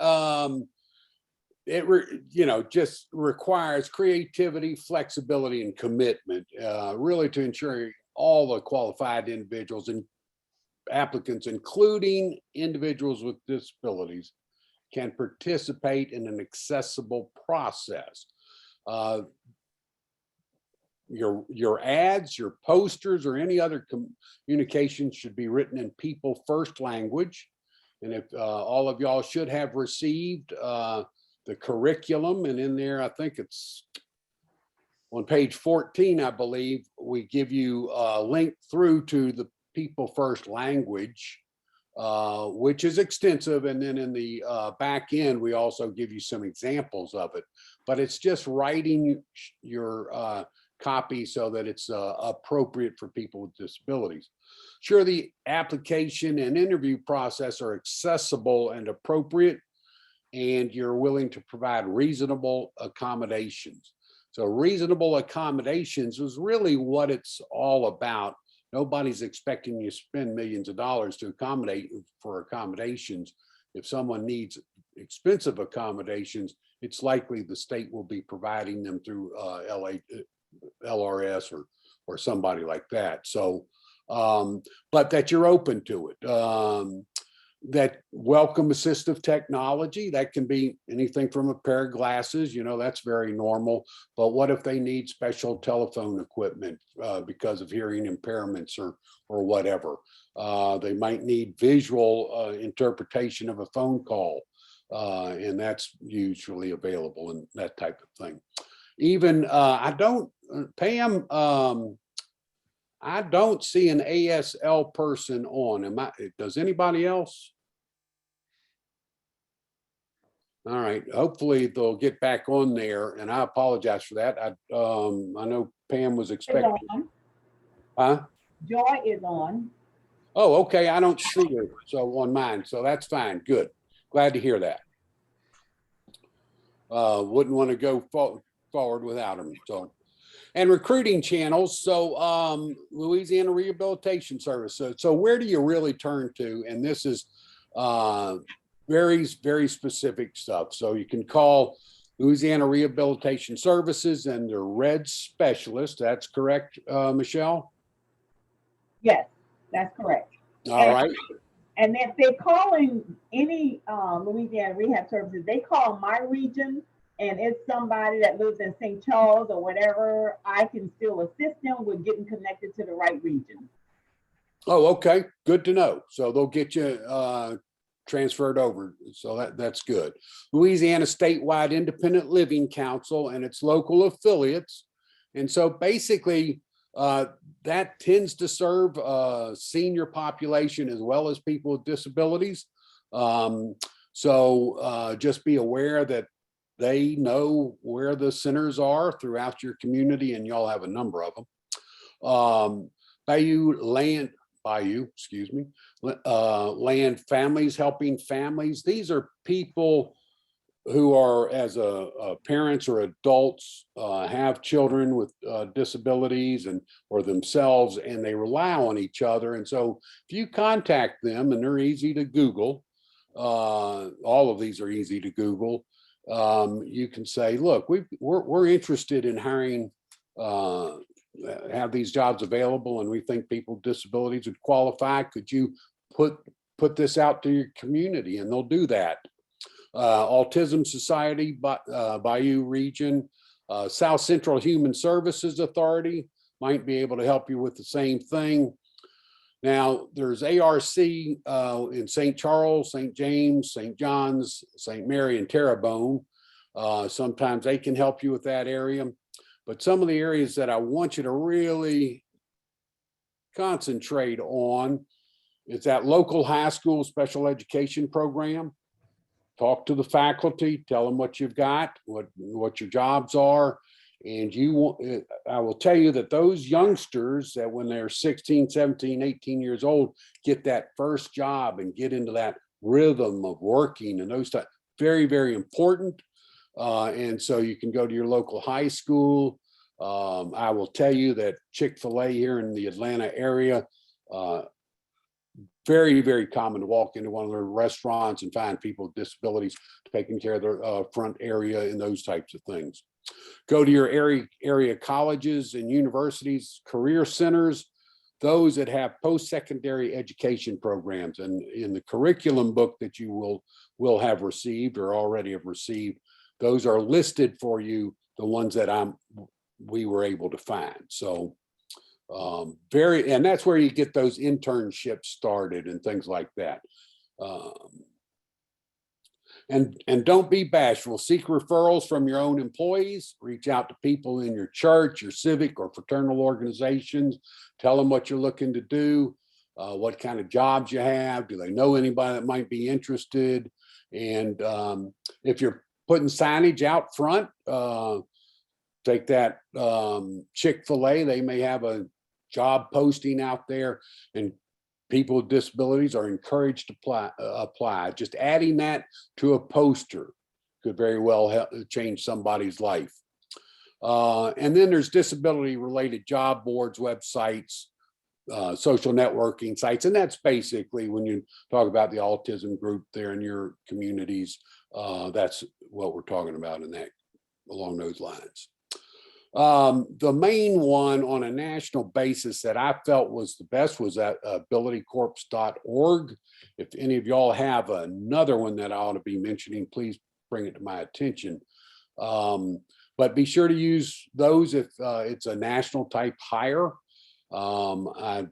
just requires creativity, flexibility, and commitment, really to ensure all the qualified individuals and applicants, including individuals with disabilities, can participate in an accessible process. Your ads, your posters, or any other communications should be written in people first language. And if all of y'all should have received the curriculum, and in there, I think it's on page 14, I believe, we give you a link through to the people first language, which is extensive. And then in the back end, we also give you some examples of it, but it's just writing your copy so that it's appropriate for people with disabilities. Sure, the application and interview process are accessible and appropriate, and you're willing to provide reasonable accommodations. So reasonable accommodations is really what it's all about. Nobody's expecting you to spend millions of dollars to accommodate for accommodations. If someone needs expensive accommodations, it's likely the state will be providing them through LRS or somebody like that. So, but that you're open to it. That welcome assistive technology, that can be anything from a pair of glasses, that's very normal. But what if they need special telephone equipment because of hearing impairments or whatever? They might need visual interpretation of a phone call, and that's usually available and that type of thing. Even Pam, I don't see an ASL person on. Does anybody else? All right, hopefully they'll get back on there, and I apologize for that. I know Pam was expecting. Huh? Joy is on. Oh, okay, I don't see her, so on mine, so that's fine, good. Glad to hear that. Wouldn't want to go forward without them, so. And recruiting channels. So Louisiana Rehabilitation Service. So where do you really turn to? And this is very, very specific stuff. So you can call Louisiana Rehabilitation Services and their RED specialist. That's correct, Michelle? Yes, that's correct. All right. And if they're calling any Louisiana Rehab Services, they call my region, and it's somebody that lives in St. Charles or whatever, I can still assist them with getting connected to the right region. Oh, okay. Good to know. So they'll get you transferred over. So that's good. Louisiana Statewide Independent Living Council and its local affiliates. And so basically that tends to serve senior population as well as people with disabilities. So just be aware that they know where the centers are throughout your community, and y'all have a number of them. Land Families Helping Families. These are people who are, as parents or adults, have children with disabilities or themselves, and they rely on each other. And so if you contact them, and they're easy to Google, all of these are easy to Google. You can say, look, we're interested in hiring, have these jobs available, and we think people with disabilities would qualify. Could you put put this out to your community, and they'll do that. Autism Society, Bayou Region, South Central Human Services Authority might be able to help you with the same thing. Now, there's ARC in St. Charles, St. James, St. John's, St. Mary, and Terrebonne. Sometimes they can help you with that area. But some of the areas that I want you to really concentrate on is that local high school special education program. Talk to the faculty, tell them what you've got, what your jobs are. And I will tell you that those youngsters that when they're 16, 17, 18 years old, get that first job and get into that rhythm of working and those stuff, very, very important. And so you can go to your local high school. I will tell you that Chick-fil-A here in the Atlanta area, very, very common to walk into one of their restaurants and find people with disabilities taking care of their front area and those types of things. Go to your area colleges and universities, career centers, those that have post-secondary education programs. And in the curriculum book that you will have received or already have received, those are listed for you, the ones that we were able to find. So and that's where you get those internships started and things like that. And don't be bashful. Seek referrals from your own employees. Reach out to people in your church, your civic or fraternal organizations. Tell them what you're looking to do, what kind of jobs you have. Do they know anybody that might be interested? And if you're putting signage out front, take that Chick-fil-A, they may have a job posting out there, and people with disabilities are encouraged to apply. Just adding that to a poster could very well help change somebody's life. And then there's disability-related job boards, websites, social networking sites, and that's basically when you talk about the autism group there in your communities. That's what we're talking about in that, along those lines. The main one on a national basis that I felt was the best was at abilitycorps.org. If any of y'all have another one that I ought to be mentioning, please bring it to my attention. But be sure to use those if it's a national type hire. I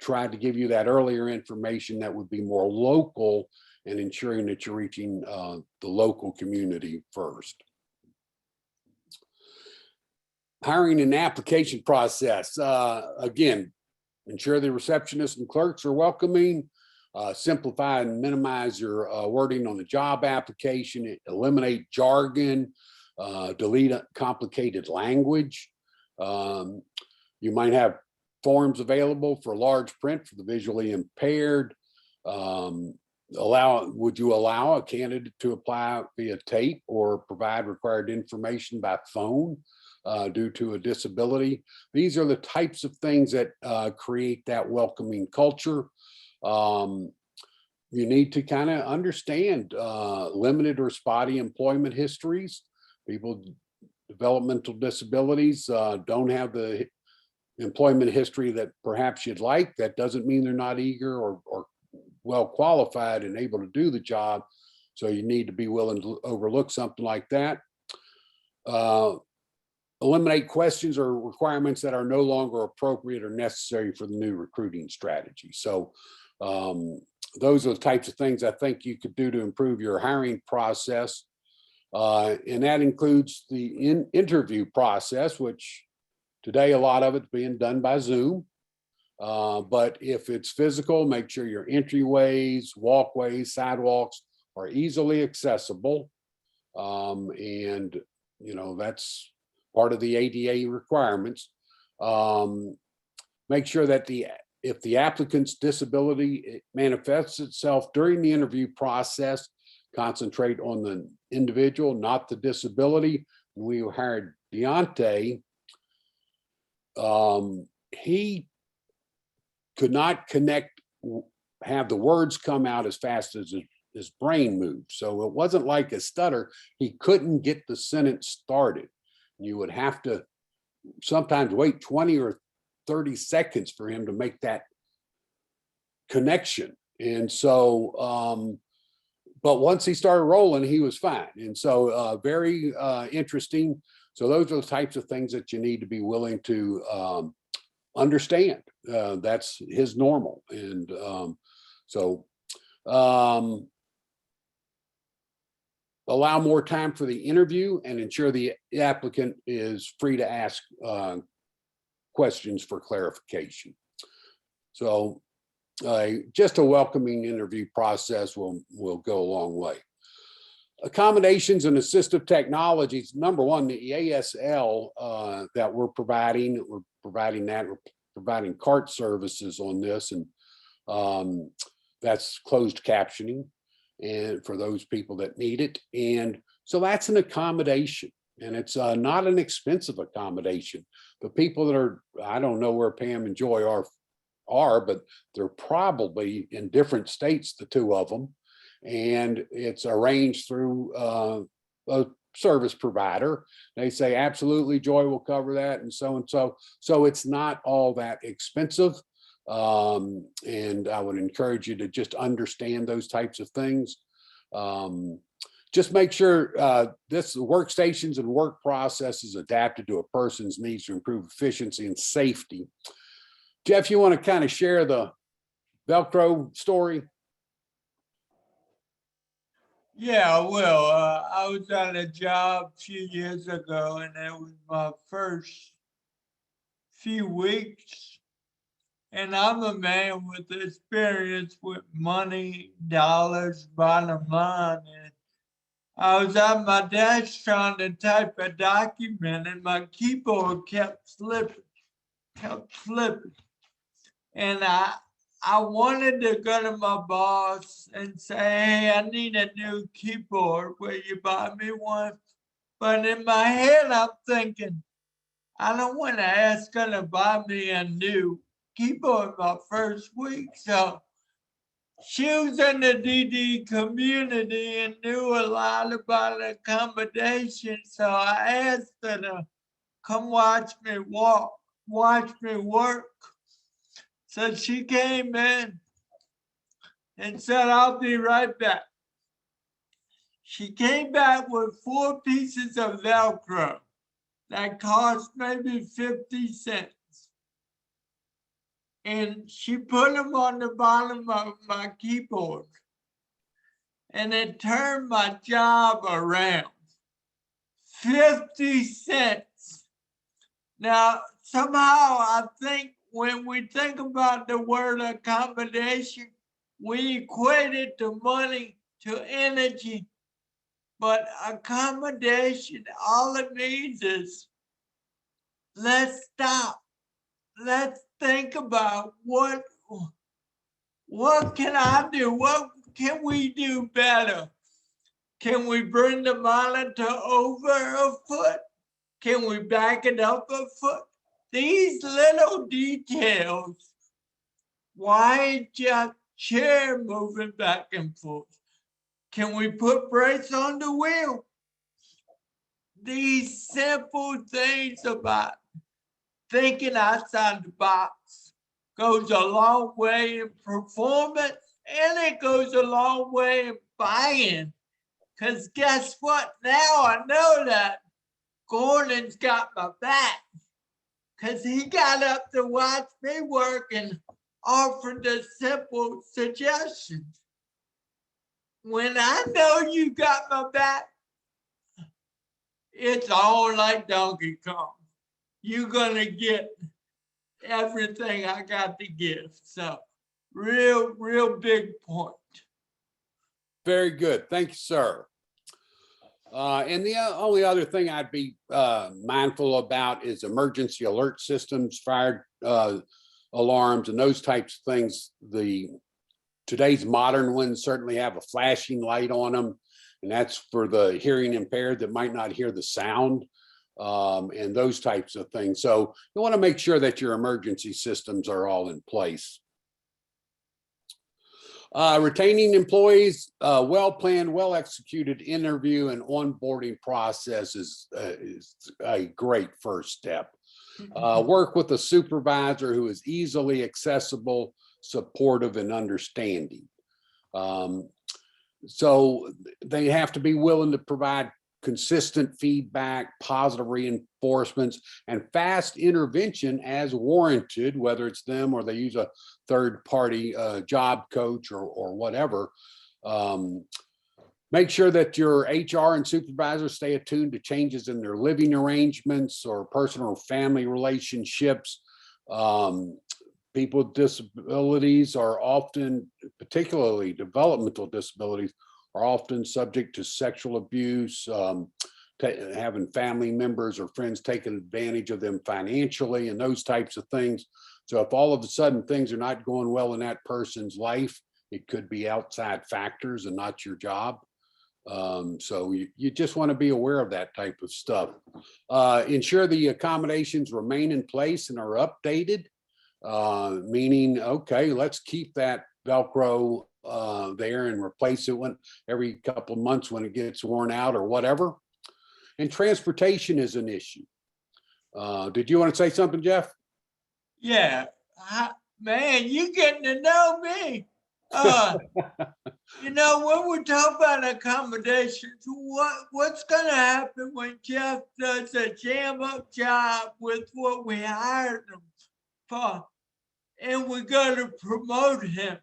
tried to give you that earlier information that would be more local and ensuring that you're reaching the local community first. Hiring and application process. Again, ensure the receptionists and clerks are welcoming. Simplify and minimize your wording on the job application. Eliminate jargon. Delete complicated language. You might have forms available for large print for the visually impaired. Would you allow a candidate to apply via tape or provide required information by phone? Due to a disability. These are the types of things that create that welcoming culture. You need to kind of understand limited or spotty employment histories. People with developmental disabilities don't have the employment history that perhaps you'd like. That doesn't mean they're not eager or well qualified and able to do the job. So you need to be willing to overlook something like that. Eliminate questions or requirements that are no longer appropriate or necessary for the new recruiting strategy. So those are the types of things I think you could do to improve your hiring process. And that includes the interview process, which today a lot of it's being done by Zoom. But if it's physical, make sure your entryways, walkways, sidewalks are easily accessible. And that's part of the ADA requirements. Make sure that if the applicant's disability manifests itself during the interview process, concentrate on the individual, not the disability. When we hired Deontay, he could not have the words come out as fast as his brain moved. So it wasn't like a stutter. He couldn't get the sentence started. You would have to sometimes wait 20 or 30 seconds for him to make that connection. And so, but once he started rolling, he was fine. And so very interesting. So those are the types of things that you need to be willing to understand. That's his normal. And so allow more time for the interview and ensure the applicant is free to ask questions for clarification. So just a welcoming interview process will go a long way. Accommodations and assistive technologies. Number one, the ASL that we're providing CART services on this, and that's closed captioning, and for those people that need it. And so that's an accommodation, and it's not an expensive accommodation. The people that are, I don't know where Pam and Joy are, but they're probably in different states, the two of them. And it's arranged through a service provider. They say, absolutely, Joy will cover that, and so and so. So it's not all that expensive. And I would encourage you to just understand those types of things. Just make sure this workstations and work processes adapted to a person's needs to improve efficiency and safety. Jeff, you want to kind of share the Velcro story? Yeah, well, I was at a job a few years ago, and it was my first few weeks. And I'm a man with experience with money, dollars, bottom line. And I was at my desk trying to type a document, and my keyboard kept slipping. And I wanted to go to my boss and say, hey, I need a new keyboard. Will you buy me one? But in my head, I'm thinking, I don't want to ask her to buy me a new keyboard my first week. So she was in the DD community and knew a lot about accommodations. So I asked her to come watch me work. So she came in and said, I'll be right back. She came back with 4 pieces of Velcro that cost maybe 50 cents. And she put them on the bottom of my keyboard. And it turned my job around. 50 cents. Now, somehow I think when we think about the word accommodation, we equate it to money, to energy. But accommodation, all it means is, let's stop. Let's think about what can I do? What can we do better? Can we bring the monitor over a foot? Can we back it up a foot? These little details. Why just chair moving back and forth? Can we put brakes on the wheel? These simple things about thinking outside the box goes a long way in performance, and it goes a long way in buy-in. Because guess what? Now I know that Gordon's got my back, because he got up to watch me work and offered the simple suggestions. When I know you got my back, it's all like Donkey Kong. You're gonna get everything I got to give. So real big point. Very good. Thank you, sir. And the only other thing I'd be mindful about is emergency alert systems, fire alarms, and those types of things. Today's modern ones certainly have a flashing light on them, and that's for the hearing impaired that might not hear the sound, and those types of things. So you want to make sure that your emergency systems are all in place. Retaining employees, well-planned, well-executed interview and onboarding process is a great first step. Work with a supervisor who is easily accessible supportive, and understanding. So they have to be willing to provide consistent feedback, positive reinforcements, and fast intervention as warranted, whether it's them or they use a third party job coach or whatever. Make sure that your HR and supervisors stay attuned to changes in their living arrangements or personal or family relationships. People with disabilities are often, particularly developmental disabilities, are often subject to sexual abuse, having family members or friends taking advantage of them financially, and those types of things. So if all of a sudden things are not going well in that person's life, it could be outside factors and not your job. So you just want to be aware of that type of stuff. Ensure the accommodations remain in place and are updated, meaning, okay, let's keep that Velcro there and replace it every couple of months when it gets worn out or whatever. And transportation is an issue. Did you want to say something, Jeff? Yeah, man, you getting to know me. When we talk about accommodations, what's going to happen when Jeff does a jam-up job with what we hired him for, and we're going to promote him?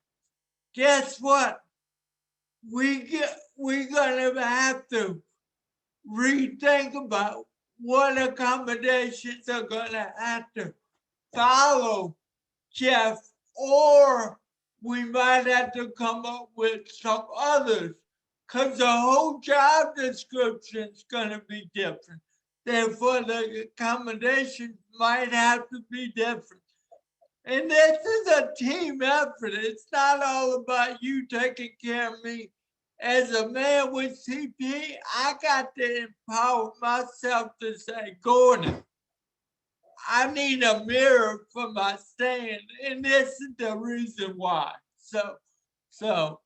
Guess what? We're going to have to rethink about what accommodations are going to have to follow Jeff, or we might have to come up with some others, because the whole job description is going to be different. Therefore, the accommodations might have to be different. And this is a team effort. It's not all about you taking care of me. As a man with CP, I got to empower myself to say, Gordon, I need a mirror for my stand, and this is the reason why. So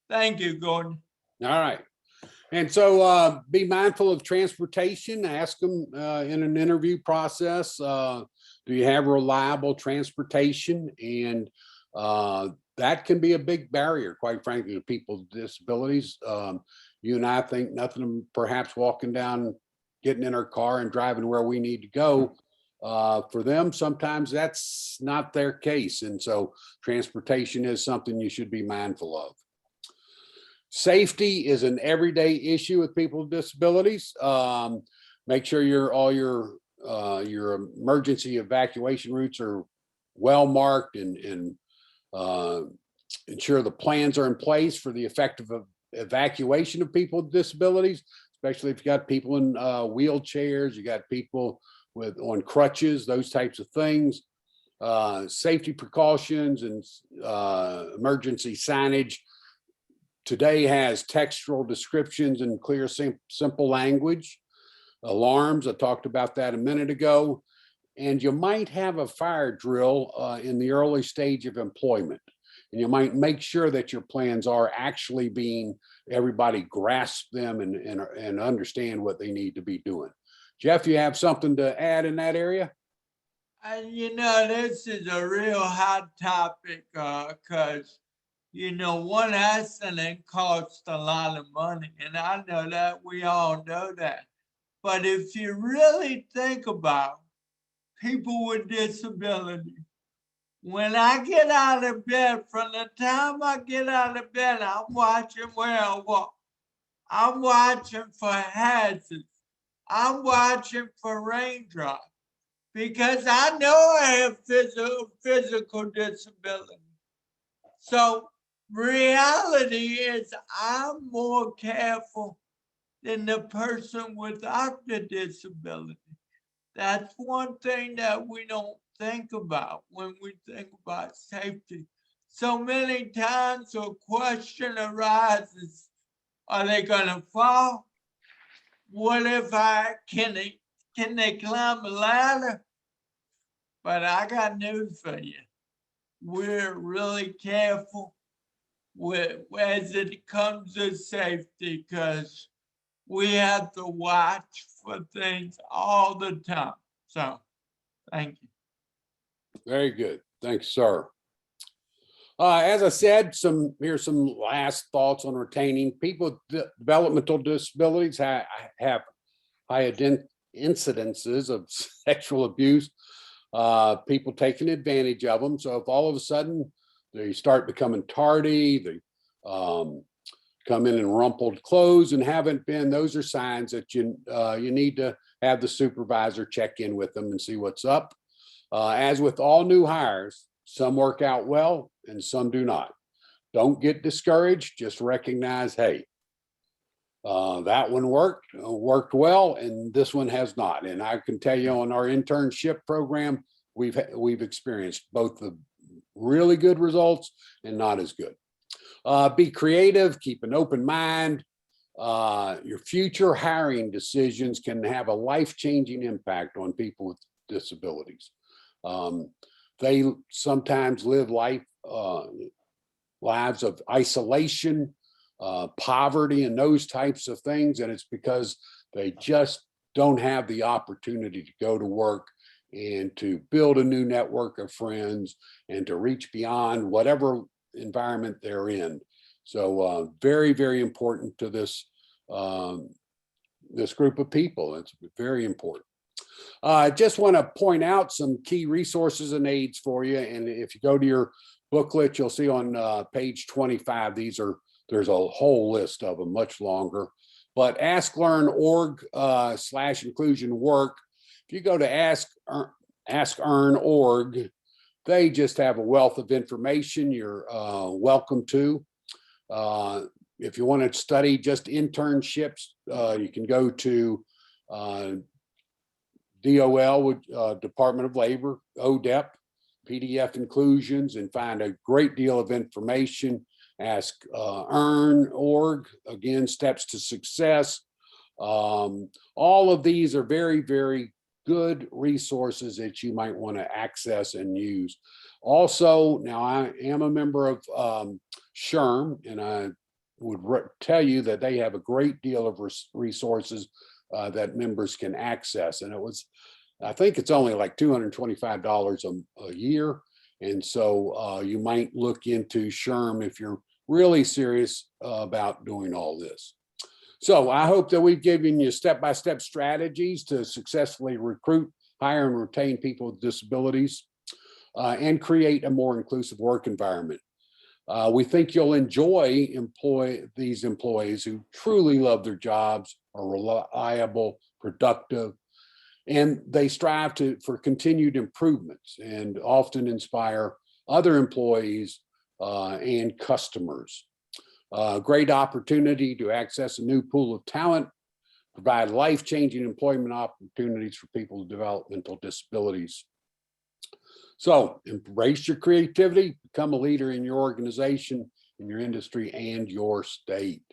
thank you, Gordon. All right. And so be mindful of transportation. Ask them in an interview process, do you have reliable transportation? And that can be a big barrier, quite frankly, to people with disabilities. You and I think nothing of perhaps walking down, getting in our car and driving where we need to go. For them, sometimes that's not their case. And so transportation is something you should be mindful of. Safety is an everyday issue with people with disabilities. Make sure all your emergency evacuation routes are well marked, and ensure the plans are in place for the effective evacuation of people with disabilities, especially if you got people in wheelchairs, you got people on crutches, those types of things. Safety precautions and emergency signage today has textual descriptions and clear, simple language. Alarms, I talked about that a minute ago. And you might have a fire drill in the early stage of employment. And you might make sure that your plans are actually everybody grasp them and understand what they need to be doing. Jeff, you have something to add in that area? This is a real hot topic because, one accident costs a lot of money. And I know that, we all know that. But if you really think about people with disabilities, when I get out of bed, from the time I get out of bed, I'm watching where I walk. I'm watching for hazards. I'm watching for raindrops, because I know I have physical disability. So reality is I'm more careful than the person without the disability. That's one thing that we don't think about when we think about safety. So many times a question arises, are they gonna fall? What if can they climb a ladder? But I got news for you. We're really careful as it comes to safety, because we have to watch for things all the time. So, thank you. Very good. Thanks, sir. As I said, here's some last thoughts on retaining people with developmental disabilities have high incidences of sexual abuse, people taking advantage of them. So if all of a sudden they start becoming tardy, they come in rumpled clothes and haven't been, those are signs that you need to have the supervisor check in with them and see what's up. As with all new hires, some work out well and some do not. Don't get discouraged. Just recognize, hey, that one worked well, and this one has not. And I can tell you on our internship program, we've experienced both the really good results and not as good. Be creative, keep an open mind. Your future hiring decisions can have a life-changing impact on people with disabilities. They sometimes live lives of isolation, poverty, and those types of things. And it's because they just don't have the opportunity to go to work and to build a new network of friends and to reach beyond whatever environment they're in. So very, very important to this group of people. It's very important. I just want to point out some key resources and aids for you. And if you go to your booklet, you'll see on page 25, there's a whole list of them, much longer. But asklearn.org/inclusion work. If you go to asklearn.org, they just have a wealth of information you're welcome to. If you want to study just internships, you can go to DOL, Department of Labor, ODEP, PDF inclusions, and find a great deal of information. Ask Earn.org, again, steps to success. All of these are very, very good resources that you might want to access and use. Also, now I am a member of SHRM, and I would tell you that they have a great deal of resources that members can access. And I think it's only like $225 a year. And so you might look into SHRM if you're really serious about doing all this. So I hope that we've given you step-by-step strategies to successfully recruit, hire, and retain people with disabilities and create a more inclusive work environment. We think you'll enjoy these employees who truly love their jobs, are reliable, productive, and they strive for continued improvements and often inspire other employees and customers. Great opportunity to access a new pool of talent, provide life-changing employment opportunities for people with developmental disabilities. So embrace your creativity, become a leader in your organization, in your industry, and your state.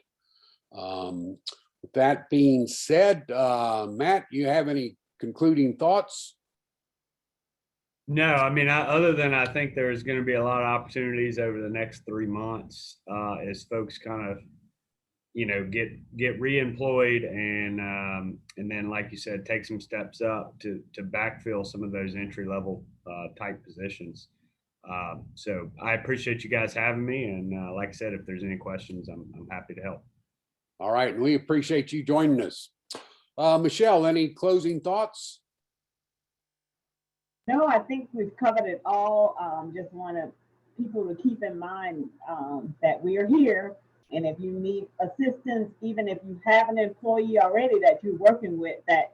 With that being said, Matt, you have any concluding thoughts? No, I mean, other than I think there's going to be a lot of opportunities over the next 3 months as folks kind of, get reemployed and then, like you said, take some steps up to backfill some of those entry level type positions. So I appreciate you guys having me, and like I said, if there's any questions, I'm happy to help. All right, and we appreciate you joining us. Michelle, any closing thoughts? No, I think we've covered it all. Just wanted people to keep in mind that we are here. And if you need assistance, even if you have an employee already that you're working with, that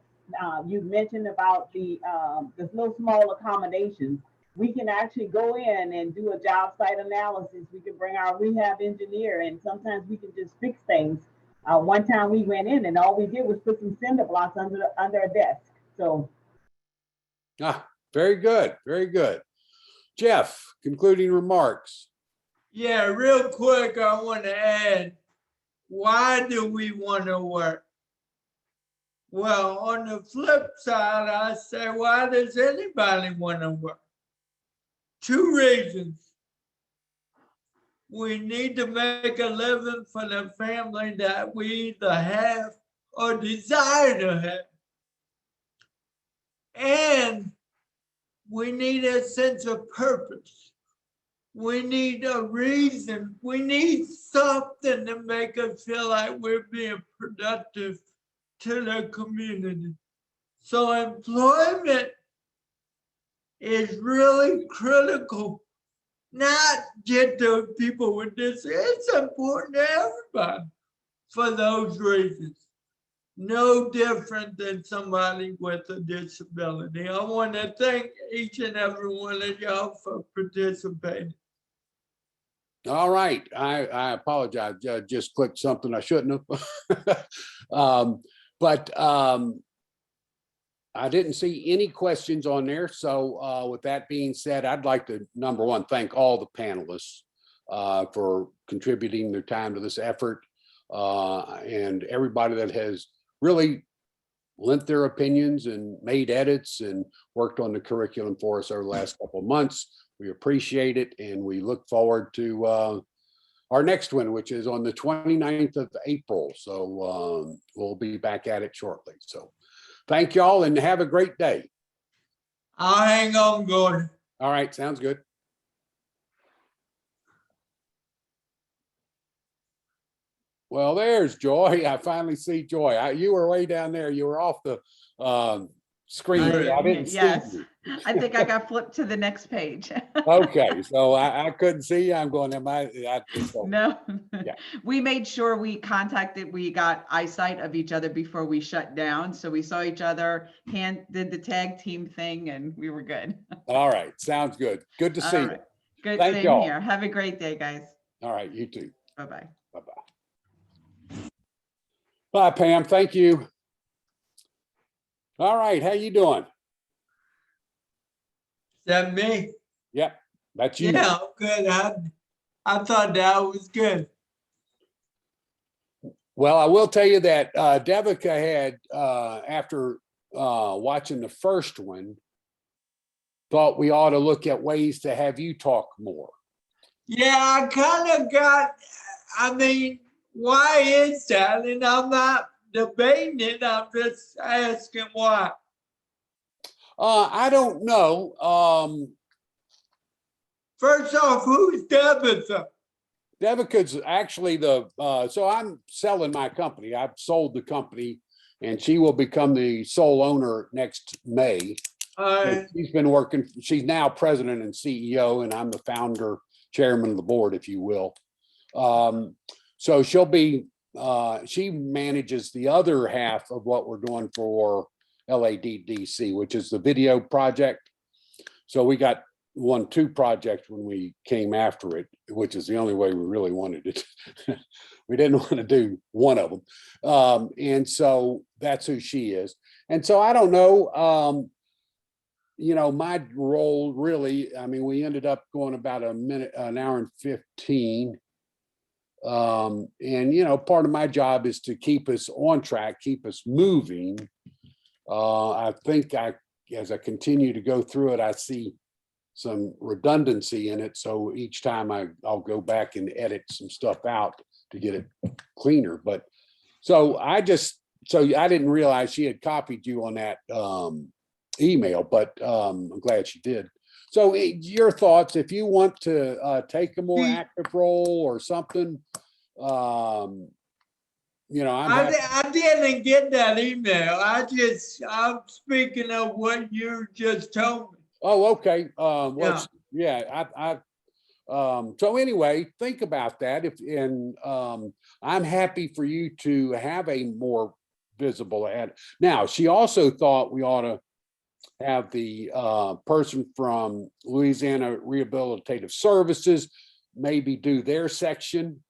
you mentioned about the little small accommodations, we can actually go in and do a job site analysis. We can bring our rehab engineer, and sometimes we can just fix things. One time we went in and all we did was put some cinder blocks under a desk. So. Very good. Very good. Jeff, concluding remarks. Yeah, real quick, I want to add, why do we want to work? Well, on the flip side, I say, why does anybody want to work? 2 reasons. We need to make a living for the family that we either have or desire to have. And we need a sense of purpose. We need a reason. We need something to make us feel like we're being productive to the community. So employment is really critical, not just to people with this. It's important to everybody for those reasons. No different than somebody with a disability. I want to thank each and every one of y'all for participating. All right, I apologize. I just clicked something I shouldn't have. But I didn't see any questions on there. So with that being said, I'd like to, number one, thank all the panelists for contributing their time to this effort, and everybody that has really lent their opinions and made edits and worked on the curriculum for us over the last couple of months. We appreciate it, and we look forward to our next one, which is on the 29th of April. So we'll be back at it shortly. So thank y'all and have a great day. I'll hang on, Gordon. All right, sounds good. Well, there's Joy. I finally see Joy. You were way down there. You were off the screen. I didn't see you. I think I got flipped to the next page. Okay, so I couldn't see you. I'm going, No, Yeah. We made sure we got eyesight of each other before we shut down. So we saw each other, did the tag team thing, and we were good. All right, sounds good. Good to see All you. right. Good, Thank same y'all. here. Have a great day, guys. All right, you too. Bye-bye. Bye-bye. Bye, Pam. Thank you. All right, how you doing? Is that me? Yep, that's you. Yeah, I'm good. I thought that was good. Well, I will tell you that Devika had, after watching the first one, thought we ought to look at ways to have you talk more. Yeah, I kind of I mean, why is that? And I'm not debating it. I'm just asking why. I don't know. First off, who's Devika? Devika's actually so I'm selling my company. I've sold the company and she will become the sole owner next May. She's been working, she's now president and CEO, and I'm the founder, chairman of the board, if you will. So she'll be, she manages the other half of what we're doing for LADDC, which is the video project. So we got two projects when we came after it, which is the only way we really wanted it. We didn't want to do one of them. And so that's who she is. And so I don't know, my role really, I mean, we ended up going about an hour and 15. And, part of my job is to keep us on track, keep us moving. I think as I continue to go through it, I see some redundancy in it. So each time I'll go back and edit some stuff out to get it cleaner. But so I didn't realize she had copied you on that email, but I'm glad she did. So your thoughts, if you want to take a more active role or something, I'm I didn't get that email. I'm speaking of what you just told me. Oh, okay. So anyway, think about that. I'm happy for you to have a more visible ad. Now, she also thought we ought to have the person from Louisiana Rehabilitative Services maybe do their section.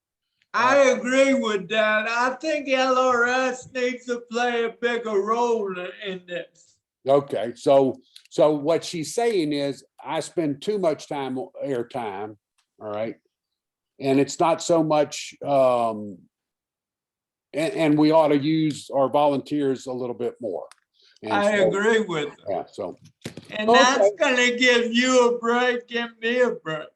I agree with that. I think LRS needs to play a bigger role in this. Okay, so what she's saying is I spend too much airtime, all right? And it's not so much, and we ought to use our volunteers a little bit more. And I agree with her. Yeah, so. And that's gonna give you a break and me a break.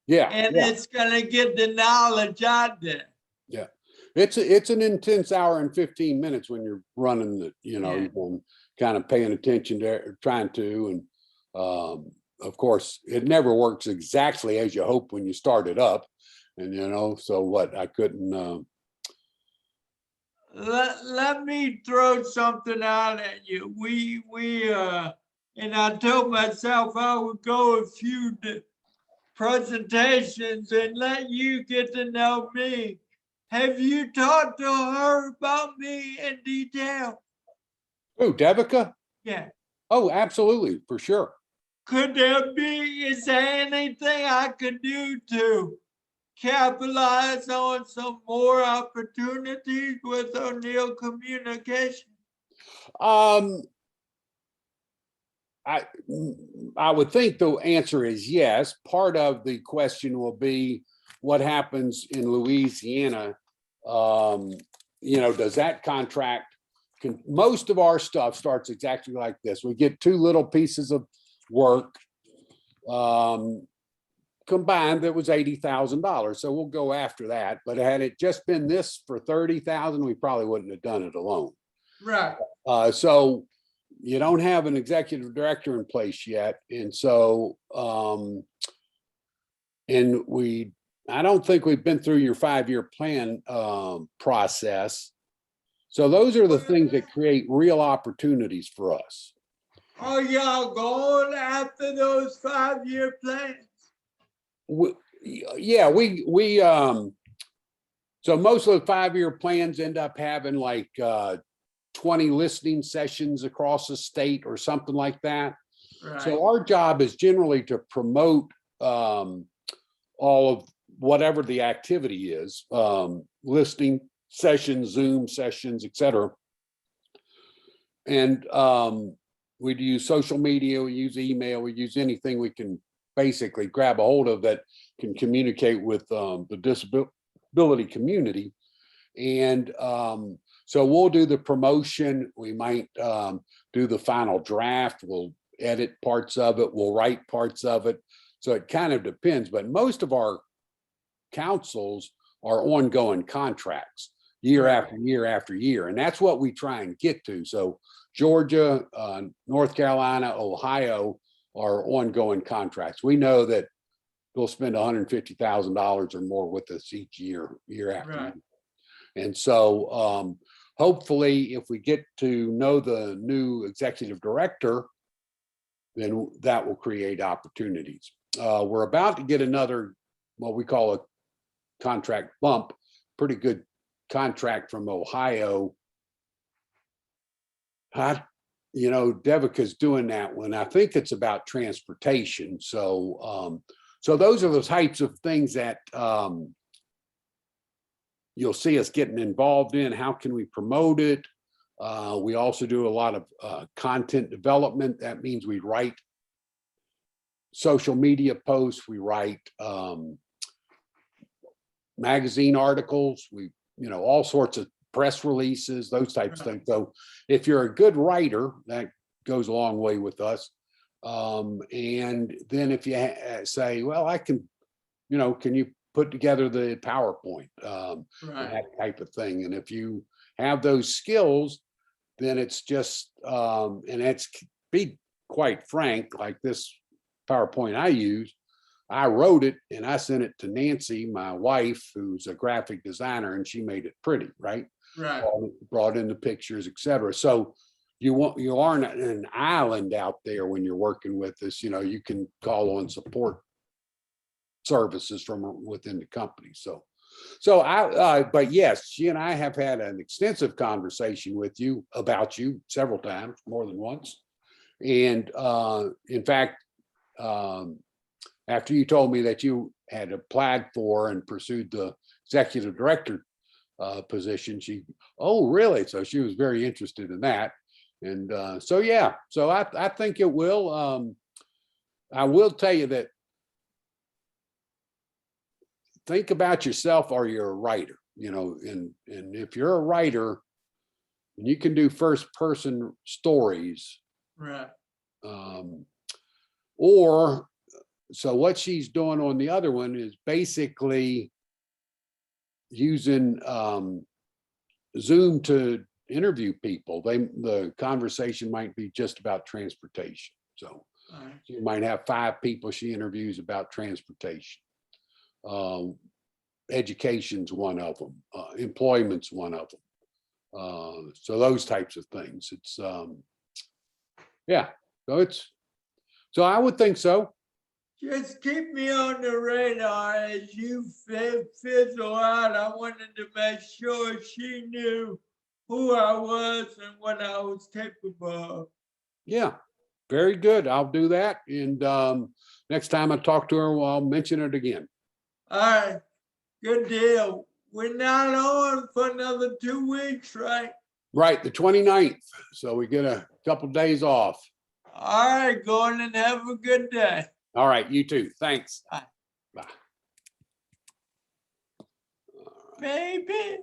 Yeah. And it's gonna get the knowledge out there. Yeah, it's an intense hour and 15 minutes when you're running the, you're kind of paying attention to trying to, and of course, it never works exactly as you hope when you start it up. And, so what, I couldn't, Let me throw something out at you. And I told myself I would go a few presentations and let you get to know me. Have you talked to her about me in detail? oh, Devika? Yeah. Oh, absolutely, for sure. Is there anything I could do to capitalize on some more opportunities with O'Neill Communication? Um, I would think the answer is yes. Part of the question will be what happens in Louisiana. Does that contract, most of our stuff starts exactly like this. We get two little pieces of work combined that was $80,000. So we'll go after that. But had it just been this for 30,000, we probably wouldn't have done it alone. Right. So you don't have an executive director in place yet. And so, I don't think we've been through your 5-year plan process. So those are the things that create real opportunities for us. Are y'all going after those 5-year plans? Yeah, so most of the 5-year plans end up having like 20 listening sessions across the state or something like that. Right. So our job is generally to promote all of whatever the activity is, listening sessions, Zoom sessions, etc. And we use social media, we use email, we use anything we can basically grab a hold of that can communicate with the disability community. And so we'll do the promotion. We might do the final draft. We'll edit parts of it. We'll write parts of it. So it kind of depends. But most of our councils are ongoing contracts year after year after year. And that's what we try and get to. So Georgia, North Carolina, Ohio are ongoing contracts. We know that they'll spend $150,000 or more with us each year after year. And so hopefully if we get to know the new executive director, then that will create opportunities. We're about to get another, what we call a contract bump, pretty good contract from Ohio. Devika's doing that one. I think it's about transportation. So, so those are the types of things that you'll see us getting involved in. How can we promote it? We also do a lot of content development. That means we write social media posts, we write magazine articles, all sorts of press releases, those types of things. So if you're a good writer, that goes a long way with us. And then if you say, well, I can, can you put together the PowerPoint, that type of thing. And if you have those skills, then it's just, and it's, be quite frank, like this PowerPoint I use, I wrote it and I sent it to Nancy, my wife, who's a graphic designer, and she made it pretty, right? Right. Brought in the pictures, etc. So you aren't an island out there when you're working with us. You can call on support services from within the company. So but yes, she and I have had an extensive conversation with you about you several times, more than once. And in fact, after you told me that you had applied for and pursued the executive director position, oh, really? So she was very interested in that. And so, yeah, so I think it will. I will tell you that think about yourself, or you're a writer, and if you're a writer and you can do first person stories, Right. Or so what she's doing on the other one is basically using Zoom to interview people. The conversation might be just about transportation. So She might have 5 people she interviews about transportation. Education's one of them. Employment's one of them. So those types of things. It's yeah. So I would think so. Just keep me on the radar as you fizzle out. I wanted to make sure she knew who I was and what I was capable of. Yeah, very good. I'll do that. And next time I talk to her, I'll mention it again. All right, good deal. We're not on for another 2 weeks, right? Right, the 29th. So we get a couple days off. All right, go on and have a good day. All right, you too. Thanks. Bye. Bye. Baby.